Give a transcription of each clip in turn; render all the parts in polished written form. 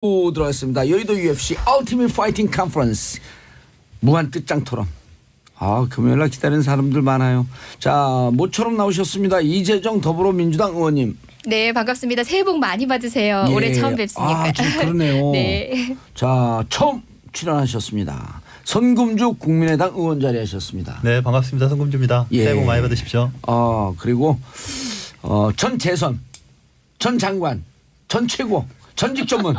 들어왔습니다. 여의도 UFC Ultimate Fighting Conference 무한 끝장 토론. 금요일날 기다리는 사람들 많아요. 자, 모처럼 나오셨습니다. 이재정 더불어민주당 의원님. 네, 반갑습니다. 새해 복 많이 받으세요. 예. 올해 처음 뵙으니까. 좀 그러네요. 네. 자, 처음 출연하셨습니다. 선금주 국민의당 의원 자리하셨습니다. 네, 반갑습니다. 선금주입니다. 예. 새해 복 많이 받으십시오. 그리고 전 재선, 전 장관, 전 최고, 전직 전문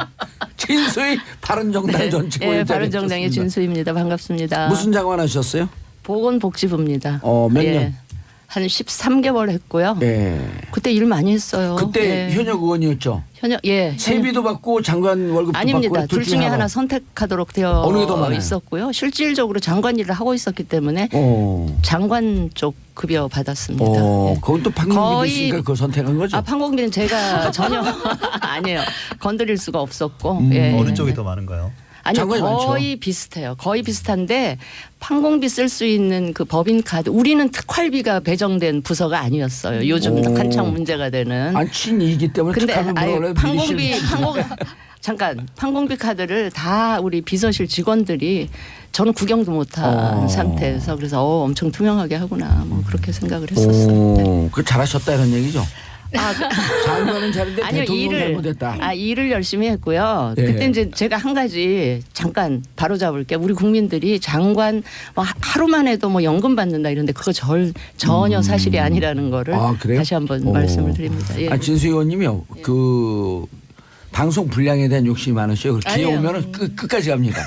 진수희 바른정당 전 최고. 네, 바른정당의 진수희입니다. 반갑습니다. 무슨 장관 하셨어요? 보건복지부입니다. 몇 년? 한 13개월 했고요. 예. 그때 일 많이 했어요. 그때 현역 의원이었죠. 세비도 받고 장관 월급도 아닙니다. 받고 둘 중에 하나 선택하도록 되어 어느 게 더 많아요? 있었고요. 실질적으로 장관 일을 하고 있었기 때문에 장관 쪽 급여 받았습니다. 예. 그건 또 판공비도 있으니까 그걸 선택한 거죠? 판공비는 제가 전혀 아니에요. 건드릴 수가 없었고. 예. 어느 쪽이 더 많은가요? 아니요, 거의 많죠. 비슷해요. 거의 비슷한데 판공비 쓸 수 있는 그 법인카드, 우리는 특활비가 배정된 부서가 아니었어요. 요즘 한창 문제가 되는. 친이기 때문에 근데 특활비 판공비 카드를 다 우리 비서실 직원들이 저는 구경도 못한 상태에서 그래서 엄청 투명하게 하구나 뭐 그렇게 생각을 했었어요. 네. 그 잘하셨다 이런 얘기죠. 장관은 잘했는데 대통령 잘못했다. 일을 열심히 했고요. 예. 그때 이제 제가 한 가지 잠깐 바로 잡을게. 우리 국민들이 장관 하루만 해도 뭐 연금 받는다 이런데 그거 전혀 사실이 아니라는 거를 다시 한번 말씀을 드립니다. 예. 진수희 의원님이요. 그 방송 분량에 대한 욕심이 많으셔요. 기회 오면은 끝까지 갑니다.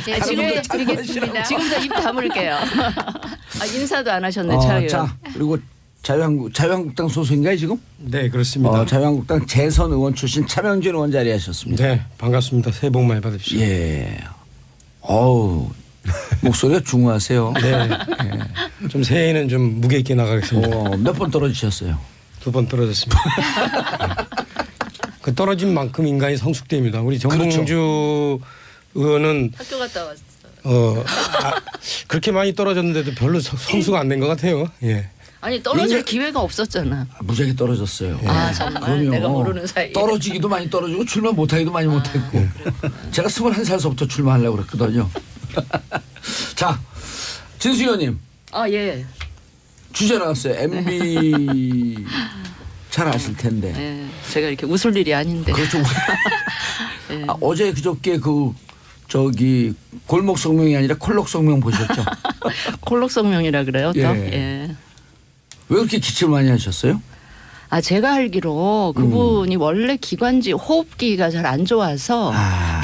제가 드리겠습니다. 지금부터 입 다물게요. 인사도 안 하셨네. 자, 그리고 자유한국당 소속인가요 지금? 네, 그렇습니다. 자유한국당 재선 의원 출신 차명진 의원 자리하셨습니다. 네, 반갑습니다. 새해 복 많이 받으십시오. 예. 목소리가 중후하세요. 네. 좀 새해에는 좀 무게 있게 나가겠습니다. 몇 번 떨어지셨어요? 2번 떨어졌습니다. 그 떨어진 만큼 인간이 성숙됩니다. 우리 정봉주 의원은 학교 갔다 왔어요. 그렇게 많이 떨어졌는데도 별로 성수가 안 된 것 같아요. 예. 아니 떨어질 기회가 없었잖아. 무지하게 떨어졌어요. 정말 그럼요. 내가 모르는 사이에. 떨어지기도 많이 떨어지고 출마 못하기도 많이 못했고. 제가 21살서부터 출마하려고 그랬거든요. 자, 진수 의원님. 예. 주제 나왔어요. MB 잘 아실 텐데. 네, 제가 이렇게 웃을 일이 아닌데. 그렇죠. 어제 그저께 골목 성명이 아니라 콜록 성명 보셨죠? 콜록 성명이라 그래요, 또. 예. 왜 그렇게 기침을 많이 하셨어요? 제가 알기로 그분이 원래 기관지 호흡기가 잘 안 좋아서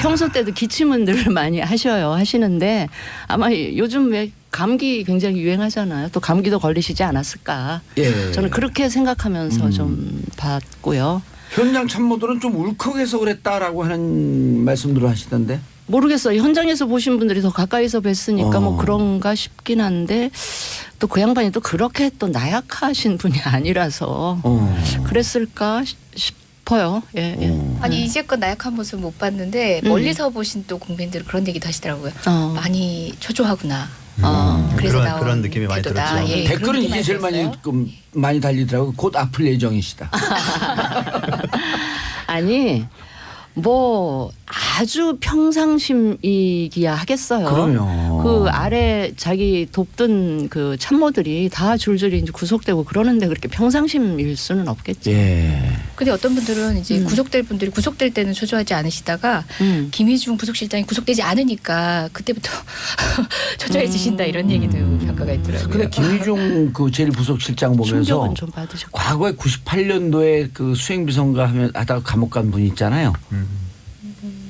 평소 때도 기침은 늘 많이 하시는데 아마 요즘 왜 감기 굉장히 유행하잖아요. 또 감기도 걸리시지 않았을까. 예. 저는 그렇게 생각하면서 좀 봤고요. 현장 참모들은 좀 울컥해서 그랬다라고 하는 말씀들을 하시던데. 모르겠어요. 현장에서 보신 분들이 더 가까이서 뵀으니까 뭐 그런가 싶긴 한데 또 그 양반이 또 그렇게 또 나약하신 분이 아니라서 그랬을까 싶어요. 예. 아니 이제껏 나약한 모습 못 봤는데 멀리서 보신 또 국민들 그런 얘기도 하시더라고요. 많이 초조하구나. 그래서 그런 느낌이 많이 태도다. 들었죠. 예, 댓글은 이게 제일 많이 달리더라고요. 곧 아플 예정이시다. 아니 뭐 아주 평상심이기야 하겠어요. 그럼요. 그 아래 자기 돕던 그 참모들이 다 줄줄이 이제 구속되고 그러는데 그렇게 평상심일 수는 없겠죠. 예. 근데 어떤 분들은 이제 구속될 분들이 구속될 때는 초조하지 않으시다가 김희중 부속실장이 구속되지 않으니까 그때부터 초조해지신다 이런 얘기도 평가가 있더라고요. 근데 김희중 그 제1부속실장 보면서 충격은 좀 받으셨고. 과거에 98년도에 그 수행비서인가 하다가 감옥 간 분 있잖아요.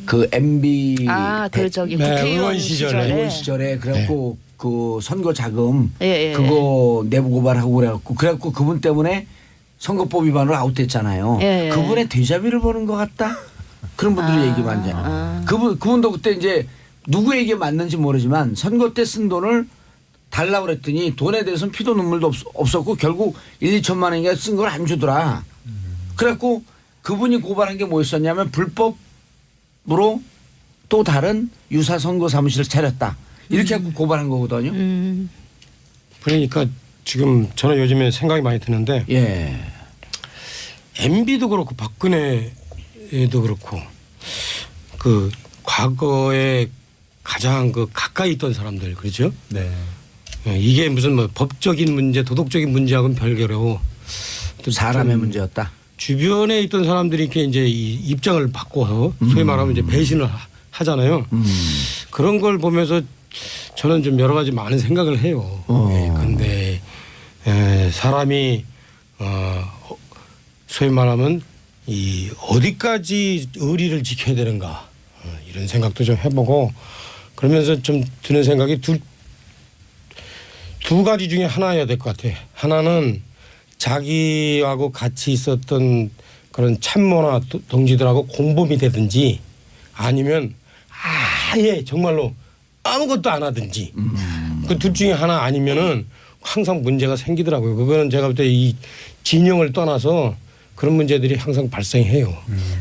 그 MB 국회의원 시절에 그래갖고 그 선거 자금 예. 그거 내부 고발하고 그래갖고 그분 때문에 선거법 위반으로 아웃됐잖아요. 예. 그분의 데자뷰를 보는 것 같다. 그런 분들 얘기 많잖아요. 그분도 그때 이제 누구에게 맞는지 모르지만 선거 때 쓴 돈을 달라고 그랬더니 돈에 대해서는 피도 눈물도 없었고 결국 1, 2천만 원인가 쓴 걸 안 주더라. 그래갖고 그분이 고발한 게 뭐였었냐면 불법으로 또 다른 유사 선거 사무실을 차렸다. 이렇게 하고 고발한 거거든요. 그러니까 지금 저는 요즘에 생각이 많이 드는데 MB도 그렇고 박근혜도 그렇고 그 과거에 가장 그 가까이 있던 사람들 그렇죠? 네. 이게 무슨 뭐 법적인 문제, 도덕적인 문제하고는 별개로 또 사람의 문제였다. 주변에 있던 사람들이 이렇게 이제 이 입장을 바꿔서 소위 말하면 이제 배신을 하잖아요. 그런 걸 보면서 저는 좀 여러 가지 많은 생각을 해요. 그런데 사람이 소위 말하면 이 어디까지 의리를 지켜야 되는가 이런 생각도 좀 해보고 그러면서 좀 드는 생각이 두 가지 중에 하나여야 될 것 같아. 하나는 자기하고 같이 있었던 그런 참모나 동지들하고 공범이 되든지 아니면 아예 정말로 아무것도 안 하든지 그 둘 중에 하나 아니면은 항상 문제가 생기더라고요. 그거는 제가 볼 때 이 진영을 떠나서 그런 문제들이 항상 발생해요.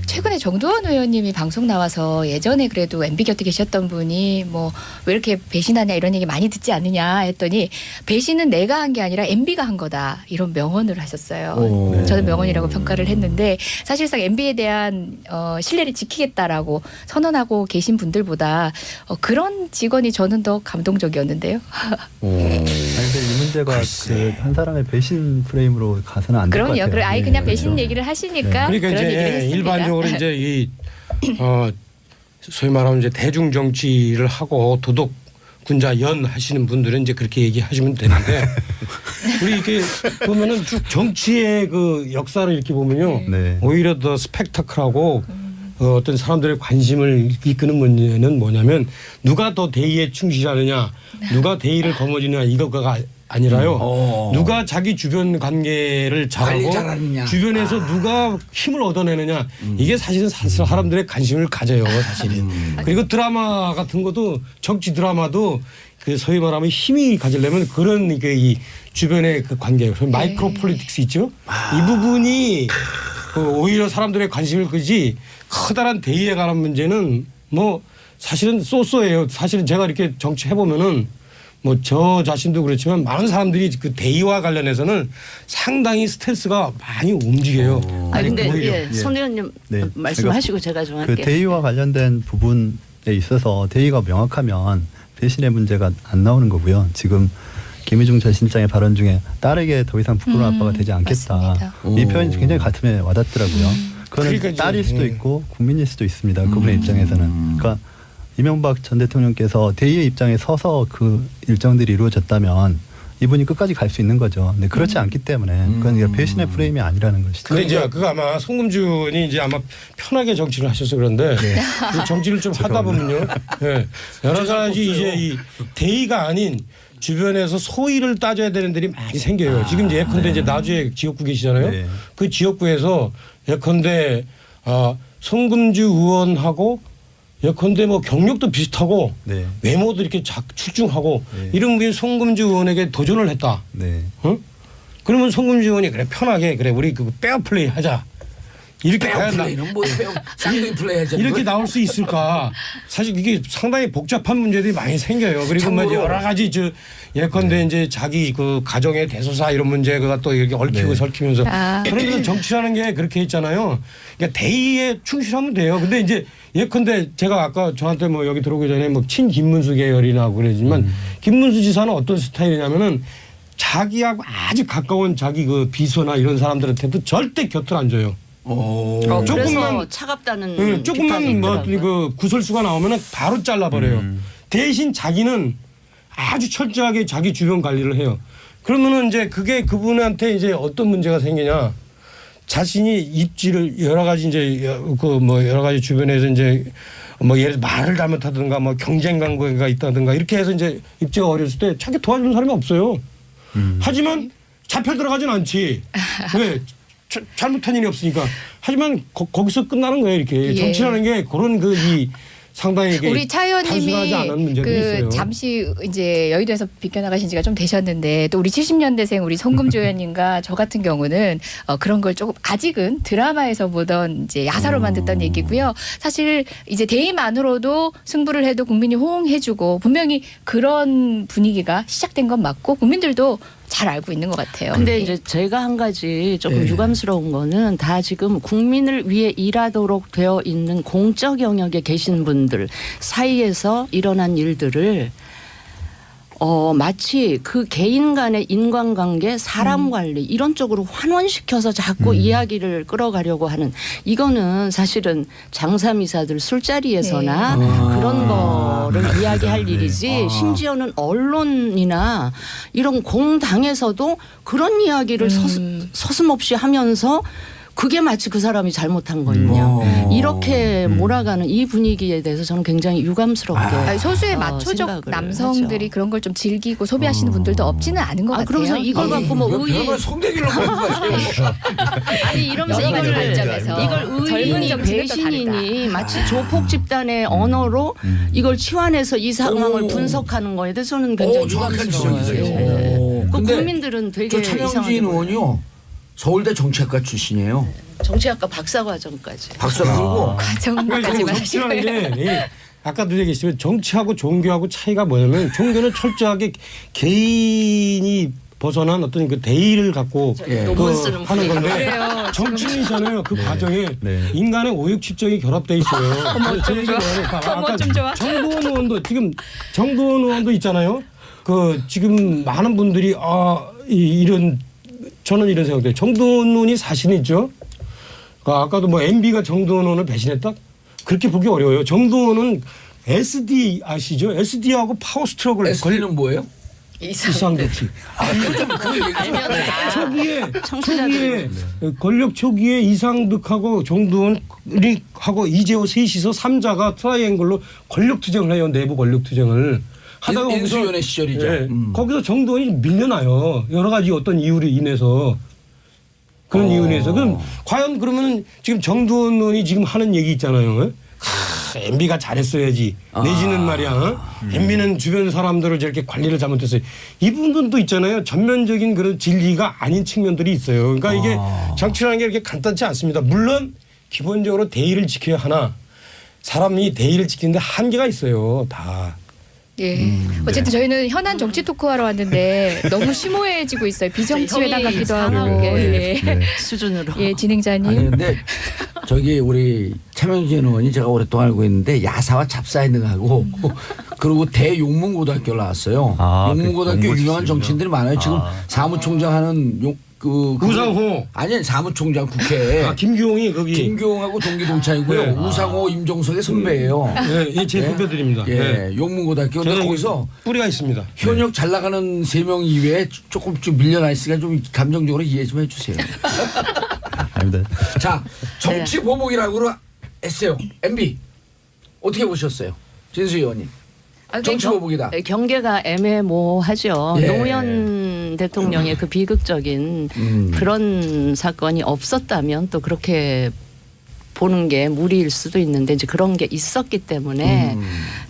최근에 정두원 의원님이 방송 나와서 예전에 그래도 MB 곁에 계셨던 분이 뭐 왜 이렇게 배신하냐 이런 얘기 많이 듣지 않느냐 했더니 배신은 내가 한 게 아니라 MB가 한 거다 이런 명언을 하셨어요. 저는 명언이라고 평가를 했는데 사실상 MB에 대한 신뢰를 지키겠다라고 선언하고 계신 분들보다 그런 직원이 저는 더 감동적이었는데요. 아니 근데 이 문제가 그 한 사람의 배신 프레임으로 가서는 안 될 것 같아요. 그럼요. 아예 그냥 배신 얘기를 하시니까 그러니까 그런 얘기를 이제 했습니다. 일반적으로 이제 이 소위 말하면 이제 대중 정치를 하고 도덕 군자 연 하시는 분들은 이제 그렇게 얘기하시면 되는데 우리 이렇게 보면은 쭉 정치의 그 역사를 이렇게 보면요. 네. 오히려 더 스펙타클하고 어떤 사람들의 관심을 이끄는 문제는 뭐냐면 누가 더 대의에 충실하느냐 누가 대의를 거머쥐느냐 이거가 아니라요. 누가 자기 주변 관계를 관리 잘하고 잘하느냐. 주변에서 누가 힘을 얻어내느냐 이게 사실은 사람들의 관심을 가져요. 사실은. 그리고 드라마 같은 것도 정치 드라마도 그 소위 말하면 힘이 가지려면 그런 이 주변의 그 관계 마이크로 폴리틱스 있죠. 이 부분이 그 오히려 사람들의 관심을 끄지 커다란 대의에 관한 문제는 뭐 사실은 쏘쏘예요. 사실은 제가 이렇게 정치 해보면은 뭐 저 자신도 그렇지만 많은 사람들이 그 대의와 관련해서는 상당히 스트레스가 많이 움직여요. 아 근데 오히려. 손 의원님 네. 말씀하시고 제가 좀 그 할게요. 대의와 관련된 부분에 있어서 대의가 명확하면 배신의 문제가 안 나오는 거고요. 지금 김희중 전 실장의 발언 중에 딸에게 더 이상 부끄러운 아빠가 되지 않겠다. 맞습니다. 이 표현이 굉장히 가슴에 와닿더라고요. 그거는 그러니까 딸일 수도 있고 국민일 수도 있습니다. 그분의 입장에서는. 그러니까 이명박 전 대통령께서 대의의 입장에 서서 그 일정들이 이루어졌다면 이분이 끝까지 갈 수 있는 거죠. 근데 그렇지 않기 때문에 그건 배신의 프레임이 아니라는 것이죠. 근데 이제 그거 아마 송금준이 이제 아마 편하게 정치를 하셔서 그런데 그 정치를 좀 하다 보면요. 네. 여러 가지 이제 이 대의가 아닌 주변에서 소위를 따져야 되는 들이 많이 생겨요. 지금 이제 예컨대 이제 나주에 지역구 계시잖아요. 네. 그 지역구에서 예컨대 송금주 의원하고 예컨대 뭐 경력도 비슷하고 네. 외모도 이렇게 출중하고 네. 이런 분이 송금주 의원에게 도전을 했다. 네. 어? 그러면 송금주 의원이 그래 편하게 그래 우리 그 페어 플레이 하자. 이렇게 페어 플레이는 뭐 쌍둥이 플레이 하자. 이렇게 나올 수 있을까? 사실 이게 상당히 복잡한 문제들이 많이 생겨요. 그리고 뭐 참고로 여러 가지 예컨대 이제 자기 그 가정의 대소사 이런 문제가 또 이렇게 얽히고 네. 설키면서 아. 그래서 정치라는 게 그렇게 있잖아요. 그러니까 대의에 충실하면 돼요. 근데 이제 예컨대 제가 아까 저한테 뭐 여기 들어오기 전에 뭐 친 김문수 계열이라고 그러지만 김문수 지사는 어떤 스타일이냐면은 자기하고 아주 가까운 자기 그 비서나 이런 사람들한테도 절대 곁을 안 줘요. 그래서 조금만 차갑다는 비판이 조금만 뭐 있더라고요. 그 구설수가 나오면은 바로 잘라버려요. 대신 자기는 아주 철저하게 자기 주변 관리를 해요. 그러면은 이제 그게 그분한테 이제 어떤 문제가 생기냐? 자신이 입지를 여러 가지 이제 그 뭐 여러 가지 주변에서 이제 뭐 예를 들어 말을 잘못하든가 뭐 경쟁 관계가 있다든가 이렇게 해서 이제 입지가 어렸을 때 자기 도와주는 사람이 없어요. 하지만 잡혀 들어가진 않지. 왜? 잘못한 일이 없으니까. 하지만 거기서 끝나는 거예요. 이렇게 예. 정치라는 게 그런 이 상당히 이게 우리 차 단순하지 않은 의원님이 문제들이 있어요. 잠시 이제 여의도에서 비껴나가신 지가 좀 되셨는데 또 우리 70년대생 우리 송금주 의원님과 저 같은 경우는 그런 걸 조금 아직은 드라마에서 보던 이제 야사로만 듣던 얘기고요. 사실 이제 대의만으로도 승부를 해도 국민이 호응해주고 분명히 그런 분위기가 시작된 건 맞고 국민들도 잘 알고 있는 것 같아요. 근데 이제 제가 한 가지 조금 네. 유감스러운 거는 다 지금 국민을 위해 일하도록 되어 있는 공적 영역에 계신 분들 사이에서 일어난 일들을 마치 그 개인 간의 인간관계, 사람 관리 이런 쪽으로 환원시켜서 자꾸 이야기를 끌어가려고 하는 이거는 사실은 장사미사들 술자리에서나 네. 그런 거를 이야기할 일이지 심지어는 언론이나 이런 공당에서도 그런 이야기를 서슴없이 하면서 그게 마치 그 사람이 잘못한 거냐 이렇게 몰아가는 이 분위기에 대해서 저는 굉장히 유감스럽게 아니, 소수의 마초적 생각을 남성들이 하죠. 그런 걸 좀 즐기고 소비하시는 분들도 없지는 않은 것 같아요. 그러면서 이걸 갖고 뭐 별걸 손대기로 하는 거세요. 아니 이러면서 여러 가지 이걸 관점에서. 이걸 젊은 의인이 정치는 또 배신이니 마치 조폭 집단의 언어로 이걸 치환해서 이 상황을 오. 분석하는 거에 대해서는 굉장히 정확한 유감스러워요. 지적이세요. 네. 오. 그 근데 국민들은 되게 저 이상하게 차명진 보여요. 의원이요. 서울대 정치학과 출신이에요. 정치학과 박사과정까지. 박사 그리고 과정까지만 그러니까 하시면 정치라는 게 아까도 얘기했지만 정치하고 종교하고 차이가 뭐냐면 종교는 철저하게 개인이 벗어난 어떤 그 대의를 갖고 예. 논문 쓰는 하는 분위기. 건데 그래요. 정치인이잖아요. 그 과정에 네. 인간의 오욕칠정이 결합돼 있어요. 좀 좋아. 어머, 좀 좋아. 정도원 의원도 지금 정도원 의원도 있잖아요. 그 지금 많은 분들이 이런 저는 이런 생각돼요. 정도원 의원이 사실이죠. 아까도 뭐 MB가 정도원 의원을 배신했다? 그렇게 보기 어려워요. 정도원은 SD 아시죠? SD하고 파워스트럭을 SD는 뭐예요? 이상덕지. 초기에 청취자들이 권력 초기에 이상득하고 정두원이 하고 이재호 셋이서 3자가 트라이앵글로 권력 투쟁을 해요. 내부 권력 투쟁을 하다가 인수위원회 시절이죠. 예, 거기서 정두원이 밀려나요. 여러 가지 어떤 이유로 인해서 그런 이유로 인해서 그럼 과연 그러면 지금 정두원 의원이 지금 하는 얘기 있잖아요. MB가 잘했어야지. 내지는 말이야. MB는 주변 사람들을 저렇게 관리를 잘못했어요. 이분들도 있잖아요. 전면적인 그런 진리가 아닌 측면들이 있어요. 그러니까 이게 정치라는 게 이렇게 간단치 않습니다. 물론 기본적으로 대의를 지켜야 하나 사람이 대의를 지키는데 한계가 있어요. 다. 예. 어쨌든 저희는 현안 정치 토크하러 왔는데 너무 심오해지고 있어요. 비정치 회담 같기도 하고. 상하고 예. 수준으로. 예, 진행자님. 아니 근데 저기 우리 차명진 의원이 제가 오랫동안 알고 있는데 야사와 잡사이능하고 그리고 대용문고등학교를 나왔어요. 용문고등학교 용문 유명한 출신이군요. 정치인들이 많아요. 지금 사무총장 하는 우상호. 아니 사무총장 국회 김규홍이 거기. 김교웅하고 동기동창이고요. 네. 우상호 임종석의 선배예요. 예, 제 후배들입니다. 예, 용문고등학교. 근데 거기서 뿌리가 있습니다. 현역 잘 나가는 3명 이외에 조금 좀 밀려나 있으니까 좀 감정적으로 이해 좀 해주세요. 아닙니다. 자, 정치 보복이라고 했어요. MB 어떻게 보셨어요, 진수 의원님? 정치 보복이다. 경계가 애매모호하죠. 예. 노무현 대통령의 그 비극적인 그런 사건이 없었다면 또 그렇게 보는 게 무리일 수도 있는데 이제 그런 게 있었기 때문에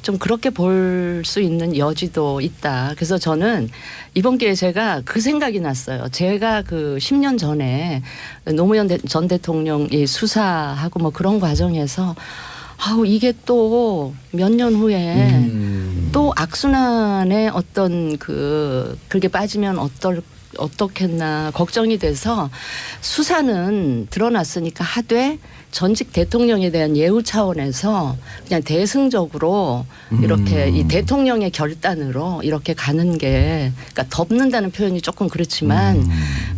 좀 그렇게 볼 수 있는 여지도 있다. 그래서 저는 이번 기회에 제가 그 생각이 났어요. 제가 그 10년 전에 노무현 전 대통령이 수사하고 뭐 그런 과정에서 이게 또 몇 년 후에 또 악순환의 어떤 그렇게 빠지면 어떻겠나 걱정이 돼서 수사는 드러났으니까 하되 전직 대통령에 대한 예우 차원에서 그냥 대승적으로 이렇게 이 대통령의 결단으로 이렇게 가는 게 그러니까 덮는다는 표현이 조금 그렇지만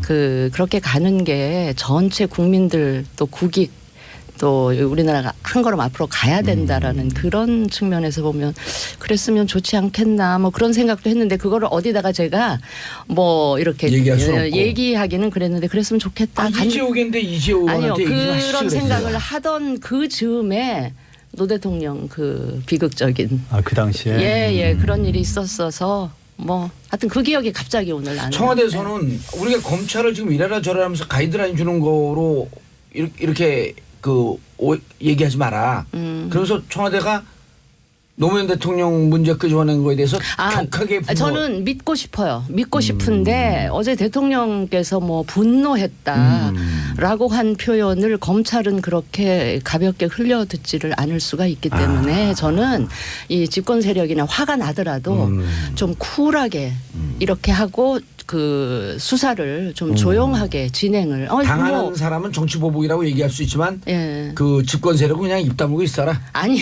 그렇게 가는 게 전체 국민들 또 국익 또 우리나라가 한 걸음 앞으로 가야 된다라는 그런 측면에서 보면 그랬으면 좋지 않겠나 뭐 그런 생각도 했는데 그거를 어디다가 제가 뭐 이렇게 얘기할 수 없고. 얘기하기는 그랬는데 그랬으면 좋겠다. 이재호인데 이재호 아니요 의원한테 얘기 좀 하시지 그런 그랬어요. 생각을 하던 그 즈음에 노 대통령 그 비극적인 그 당시에 예 그런 일이 있었어서 뭐 하여튼 그 기억이 갑자기 오늘 나네요. 청와대에서는 우리가 검찰을 지금 이래라 저래라 하면서 가이드라인 주는 거로 이렇게 얘기하지 마라. 그래서 청와대가 노무현 대통령 문제 끄집어낸 거에 대해서 격하게 저는 믿고 싶어요. 믿고 싶은데 어제 대통령께서 뭐 분노했다라고 한 표현을 검찰은 그렇게 가볍게 흘려듣지를 않을 수가 있기 때문에 저는 이 집권 세력이나 화가 나더라도 좀 쿨하게 이렇게 하고 그 수사를 좀 조용하게 진행을. 당하는 사람은 정치 보복이라고 얘기할 수 있지만 예. 그 집권 세력은 그냥 입 다물고 있어라. 아니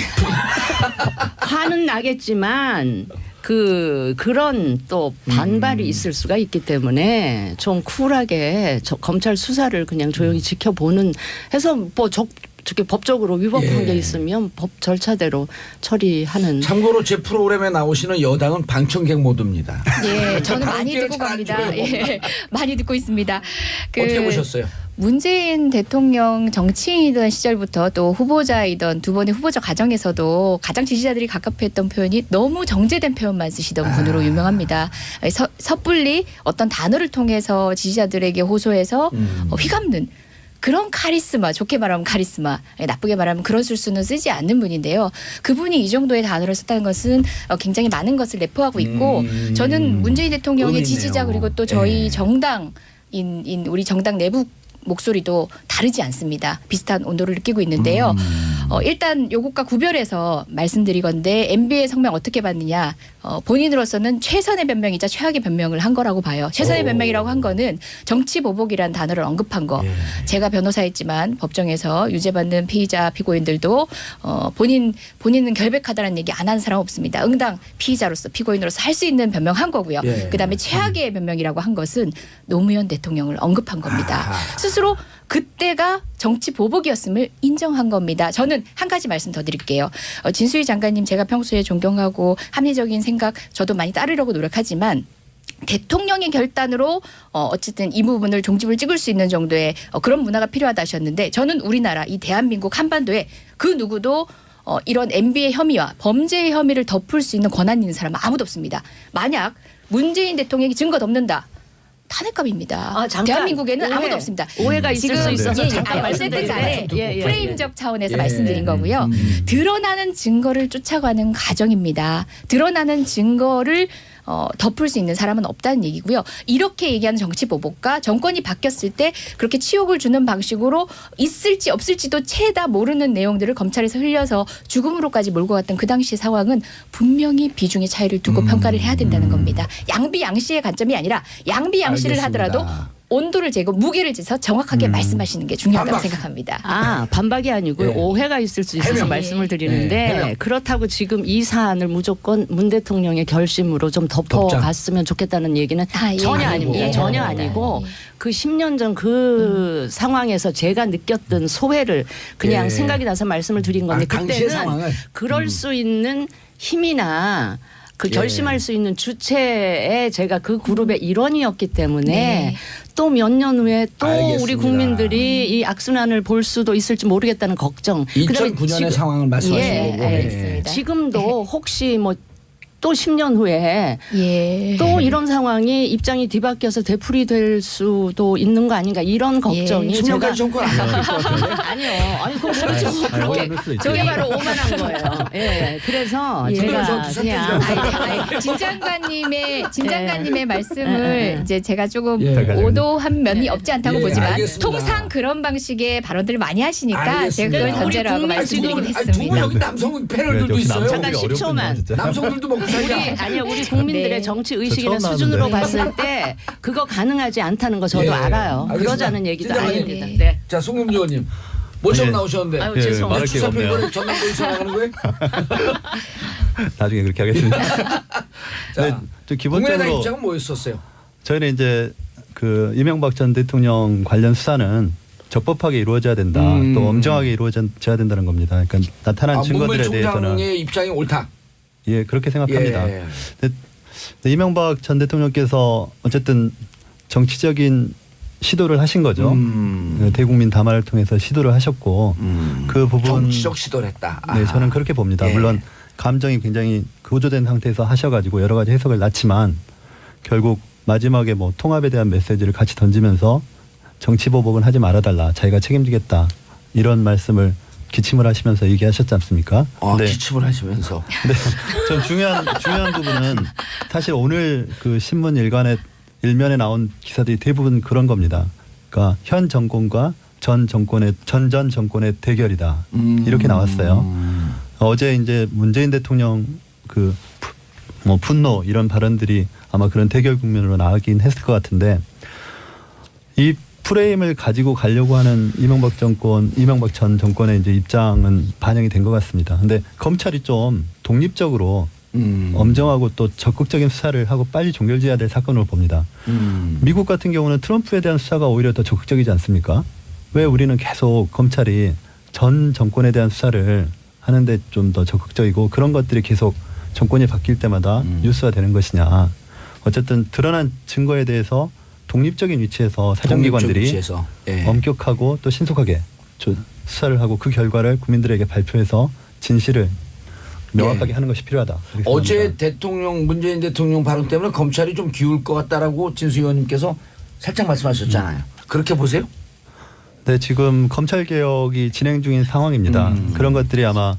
화는 나겠지만 그런 또 반발이 있을 수가 있기 때문에 좀 쿨하게 검찰 수사를 그냥 조용히 지켜보는 해서 뭐 저게 법적으로 위법한 예. 게 있으면 법 절차대로 처리하는. 참고로 제 프로그램에 나오시는 여당은 방청객 모드입니다. 예, 저는 많이 함께 듣고 잘안 갑니다. 줘요. 예, 많이 듣고 있습니다. 어떻게 보셨어요? 문재인 대통령 정치인이던 시절부터 또 후보자이던 두 번의 후보자 과정에서도 가장 지지자들이 가깝했던 표현이 너무 정제된 표현만 쓰시던 분으로 유명합니다. 섣불리 어떤 단어를 통해서 지지자들에게 호소해서 휘감는 그런 카리스마, 좋게 말하면 카리스마, 나쁘게 말하면 그런 술수는 쓰지 않는 분인데요. 그분이 이 정도의 단어를 썼다는 것은 굉장히 많은 것을 내포하고 있고 저는 문재인 대통령의 의미 지지자 있네요. 그리고 또 저희 예. 정당인 우리 정당 내부 목소리도 다르지 않습니다. 비슷한 온도를 느끼고 있는데요. 일단 요것과 구별해서 말씀드리건데 MB의 성명 어떻게 봤느냐. 본인으로서는 최선의 변명이자 최악의 변명을 한 거라고 봐요. 최선의 변명이라고 한 거는 정치 보복이라는 단어를 언급한 거. 예. 제가 변호사였지만 법정에서 유죄받는 피의자 피고인들도 본인은 결백하다는 얘기 안 한 사람 없습니다. 응당 피의자로서 피고인으로서 할 수 있는 변명한 거고요. 예. 그다음에 최악의 변명이라고 한 것은 노무현 대통령을 언급한 겁니다. 스스로 그때가 정치 보복이었음을 인정한 겁니다. 저는 한 가지 말씀 더 드릴게요. 진수희 장관님 제가 평소에 존경하고 합리적인 생각 저도 많이 따르려고 노력하지만 대통령의 결단으로 어쨌든 이 부분을 종집을 찍을 수 있는 정도의 그런 문화가 필요하다 하셨는데 저는 우리나라 이 대한민국 한반도에 그 누구도 이런 MB의 혐의와 범죄의 혐의를 덮을 수 있는 권한 있는 사람은 아무도 없습니다. 만약 문재인 대통령이 증거 덮는다. 탄핵감입니다. 잠깐. 대한민국에는 오해. 아무도 없습니다. 오해가 있을 수 있어서 잠깐 어쨌든 간에 말씀드리는데 프레임적 차원에서 예. 말씀드린 거고요. 드러나는 증거를 쫓아가는 과정입니다. 드러나는 증거를 덮을 수 있는 사람은 없다는 얘기고요. 이렇게 얘기하는 정치 보복과 정권이 바뀌었을 때 그렇게 치욕을 주는 방식으로 있을지 없을지도 채다 모르는 내용들을 검찰에서 흘려서 죽음으로까지 몰고 갔던 그 당시 상황은 분명히 비중의 차이를 두고 평가를 해야 된다는 겁니다. 양비양시의 관점이 아니라 양비양시를 알겠습니다. 하더라도 온도를 재고 무게를 재서 정확하게 말씀하시는 게 중요하다고 반박. 생각합니다. 반박이 아니고요. 예. 오해가 있을 수 있어서 해명. 말씀을 드리는데 해명. 그렇다고 지금 이 사안을 무조건 문 대통령의 결심으로 좀 덮어갔으면 좋겠다는 얘기는 예. 전혀 아닙니다. 예. 전혀 예. 아니고 예. 그 10년 전 그 상황에서 제가 느꼈던 소외를 그냥 예. 생각이 나서 말씀을 드린 건데 당시의 그때는 상황을. 그럴 수 있는 힘이나 그 예. 결심할 수 있는 주체에 제가 그 그룹의 일원이었기 때문에 네. 또 몇 년 후에 또 알겠습니다. 우리 국민들이 이 악순환을 볼 수도 있을지 모르겠다는 걱정. 그다음에 2009년의 지금- 상황을 말씀하신 예, 거고. 알겠습니다. 지금도 혹시 뭐 또 10년 후에 예. 또 이런 상황이 입장이 뒤바뀌어서 되풀이될 수도 있는 거 아닌가 이런 걱정이 10년까지 정권 안 바뀔 것 같은데. 아니요. 아니 그럼 그렇죠. 아니, 그렇게 어려울 수 있죠. 저게 바로 오만한 거예요. 예. 그래서 예. 제가 그래서 그냥 진 장관님의 말씀을 이제 제가 조금 예. 오도한 면이 없지 않다고 예, 보지만 알겠습니다. 통상 그런 방식의 발언들을 많이 하시니까 알겠습니다. 제가 그걸 우리 전제로 하고 국민 말씀드리긴 두분 했습니다. 여기 남성 패널들도 역시 있어요. 남성들이 잠깐 어렵군요, 10초만. 진짜. 남성들도 먹고 살자. 우리 국민들의 네. 정치 저 의식이나 처음 수준으로 나왔는데. 봤을 때 그거 가능하지 않다는 거 저도 예. 알아요. 알겠습니다. 그러자는 얘기도 진짜 아닙니다. 네. 네. 자, 송금주 의원님. 모처럼 예. 나오셨는데. 아유, 예, 죄송합니다. 말할 기회가 추사표 없네요. 이번에 전남도에서 나가는 거예요? 나중에 그렇게 하겠습니다. 자, 네, 저 기본적으로 국민의당 입장은 뭐였었어요? 저희는 이제 그 이명박 전 대통령 관련 수사는 적법하게 이루어져야 된다. 또 엄정하게 이루어져야 된다는 겁니다. 그러니까 나타난 증거들에 문무일 대해서는 총장의 입장이 옳다. 예 그렇게 생각합니다. 예. 근데 이명박 전 대통령께서 어쨌든 정치적인 시도를 하신 거죠. 대국민 담화를 통해서 시도를 하셨고 그 부분 정치적 시도를 했다. 네, 저는 그렇게 봅니다. 예. 물론 감정이 굉장히 고조된 상태에서 하셔가지고 여러 가지 해석을 낳지만 결국 마지막에 뭐 통합에 대한 메시지를 같이 던지면서 정치 보복은 하지 말아달라. 자기가 책임지겠다. 이런 말씀을 기침을 하시면서 얘기하셨지 않습니까? 네. 기침을 하시면서. 근데 전 중요한 부분은 사실 오늘 그 신문 일면에 나온 기사들이 대부분 그런 겁니다. 그러니까 현 정권과 전 정권의 대결이다. 이렇게 나왔어요. 어제 이제 문재인 대통령 그 뭐 분노 이런 발언들이 아마 그런 대결 국면으로 나가긴 했을 것 같은데 이 프레임을 가지고 가려고 하는 이명박 전 정권의 이제 입장은 반영이 된 것 같습니다. 근데 검찰이 좀 독립적으로 엄정하고 또 적극적인 수사를 하고 빨리 종결지어야 될 사건으로 봅니다. 미국 같은 경우는 트럼프에 대한 수사가 오히려 더 적극적이지 않습니까? 왜 우리는 계속 검찰이 전 정권에 대한 수사를 하는데 좀 더 적극적이고 그런 것들이 계속 정권이 바뀔 때마다 뉴스화되는 것이냐. 어쨌든 드러난 증거에 대해서 독립적인 위치에서 사정기관들이 예. 엄격하고 또 신속하게 수사를 하고 그 결과를 국민들에게 발표해서 진실을 명확하게 예. 하는 것이 필요하다. 어제 문재인 대통령 발언 때문에 검찰이 좀 기울 것 같다라고 진수 의원님께서 살짝 말씀하셨잖아요. 그렇게 보세요? 네, 지금 검찰 개혁이 진행 중인 상황입니다. 그런 것들이 아마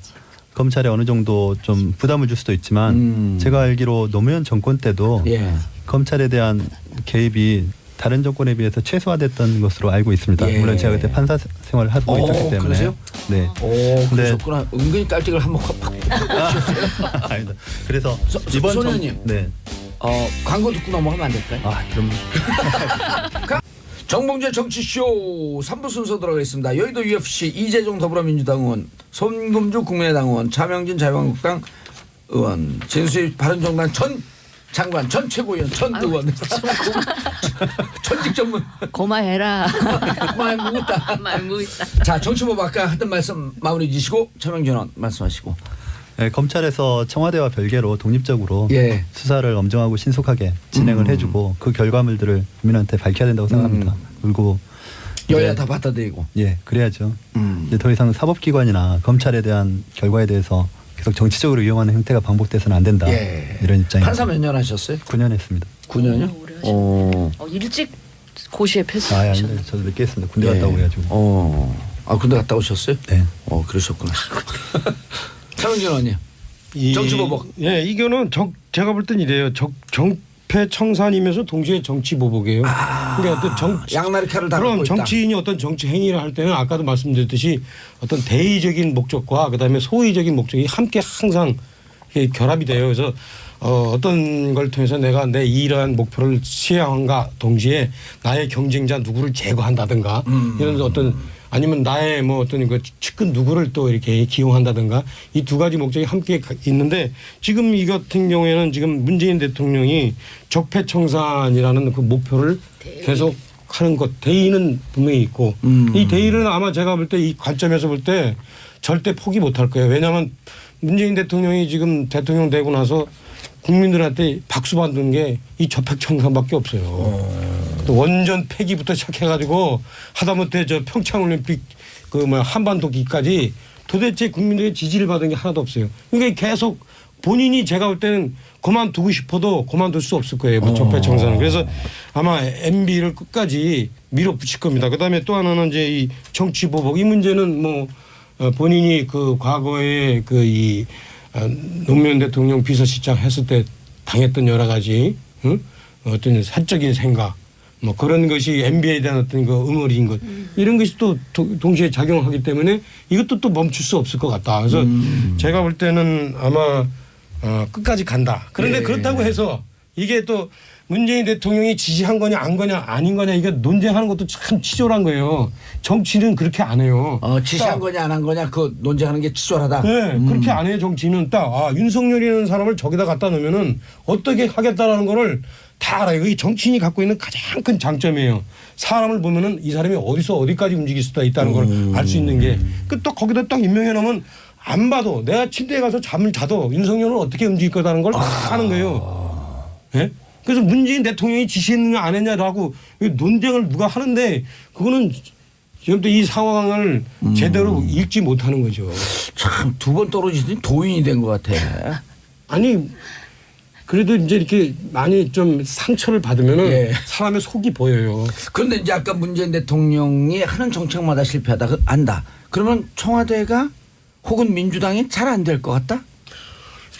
검찰에 어느 정도 좀 부담을 줄 수도 있지만 제가 알기로 노무현 정권 때도 예. 검찰에 대한 개입이 다른 정권에 비해서 최소화됐던 것으로 알고 있습니다. 예. 물론 제가 그때 판사 생활을 하고 있었기 때문에. 그러세요? 네. 오, 그러셨구나. 은근히 깔때기를 한번 팍 쏘셨어요. 아니다. 그래서 손 네. 광고 듣고 넘어가면 안 될까요? 그럼 정봉재 정치쇼 3부 순서 들어가겠습니다. 여의도 UFC 이재종 더불어민주당 의원, 손금주 국민의당 의원, 차명진 자유한국당 의원, 진수희 바른정당 전 장관, 전 최고위원, 전 의원, 전직 전문. 고마해라. 말 묻다. 말 묻다. 자, 정치법 아까 하던 말씀 마무리 지시고 차명진 의원 말씀하시고. 네, 검찰에서 청와대와 별개로 독립적으로 예. 수사를 엄정하고 신속하게 진행을 해주고 그 결과물들을 국민한테 밝혀야 된다고 생각합니다. 그리고 여야 이제 다 받아들이고. 예, 그래야죠. 이제 더 이상 사법기관이나 검찰에 대한 결과에 대해서 계속 정치적으로 이용하는 형태가 반복돼서는 안 된다. 예. 이런 입장입니다. 판사 몇 년 하셨어요? 9년 했습니다. 9년이요? 일찍 고시에 아닌데 패스하셨네. 저도 몇 개 했습니다. 군대 갔다 오고 해가지고. 군대 갔다 오셨어요? 네. 그러셨구나. 차명진 의원님. 정치보복. 예, 이거는 제가 볼 땐 이래요. 정패청산이면서 동시에 정치보복이에요. 그러니까 어떤 양날의 칼을 다 그럼 갖고 있다. 정치인이 어떤 정치 행위를 할 때는 아까도 말씀드렸듯이 어떤 대의적인 목적과 그다음에 소의적인 목적이 함께 항상 결합이 돼요. 그래서 어떤 걸 통해서 내가 내 이러한 목표를 수행함과 동시에 나의 경쟁자 누구를 제거한다든가 이런 어떤 아니면 나의 뭐 어떤 그 측근 누구를 또 이렇게 기용한다든가 이 두 가지 목적이 함께 있는데 지금 이 같은 경우에는 지금 문재인 대통령이 적폐청산이라는 그 목표를 계속 하는 것 대의는 분명히 있고 이 대의는 아마 제가 볼 때 이 관점에서 볼 때 절대 포기 못할 거예요. 왜냐하면 문재인 대통령이 지금 대통령 되고 나서 국민들한테 박수 받는 게 이 적폐청산밖에 없어요. 또 원전 폐기부터 시작해가지고 하다못해 저 평창올림픽 한반도기까지 도대체 국민들의 지지를 받은 게 하나도 없어요. 그러니까 계속 본인이 제가 볼 때는 그만두고 싶어도 그만둘 수 없을 거예요. 적폐청산은. 그래서 아마 MB를 끝까지 밀어붙일 겁니다. 그다음에 또 하나는 이제 이 정치보복 이 문제는 뭐 본인이 그 과거에 이 노무현 대통령 비서실장 했을 때 당했던 여러 가지 어떤 사적인 생각 뭐 그런 것이 MB에 대한 어떤 그 응어리인 것 이런 것이 또 동시에 작용하기 때문에 이것도 또 멈출 수 없을 것 같다. 그래서 제가 볼 때는 아마 끝까지 간다. 그런데 그렇다고 해서 이게 또 문재인 대통령이 지시한 거냐 안 거냐 아닌 거냐 이게 논쟁하는 것도 참 치졸한 거예요. 정치는 그렇게 안 해요. 지시한 거냐 안 한 거냐 그 논쟁하는 게 치졸하다. 네, 그렇게 안 해요. 정치는 딱 윤석열이라는 사람을 저기다 갖다 놓으면은 어떻게 하겠다라는 거를 다 알아요. 이 정치인이 갖고 있는 가장 큰 장점이에요. 사람을 보면은 이 사람이 어디서 어디까지 움직일 수가 있다는 걸 알 수 있는 게. 또 거기다 딱 임명해 놓으면 안 봐도 내가 침대에 가서 잠을 자도 윤석열은 어떻게 움직일 거라는 걸 다 아는 거예요. 네? 그래서 문재인 대통령이 지시했느냐 안 했냐라고 논쟁을 누가 하는데 그거는 지금 또 이 상황을 제대로 읽지 못하는 거죠. 참 두 번 떨어지더니 도인이 된 것 같아. 아니 그래도 이제 이렇게 많이 좀 상처를 받으면은 사람의 속이 보여요. 그런데 이제 아까 문재인 대통령이 하는 정책마다 실패하다 안다. 그러면 청와대가 혹은 민주당이 잘 안 될 것 같다?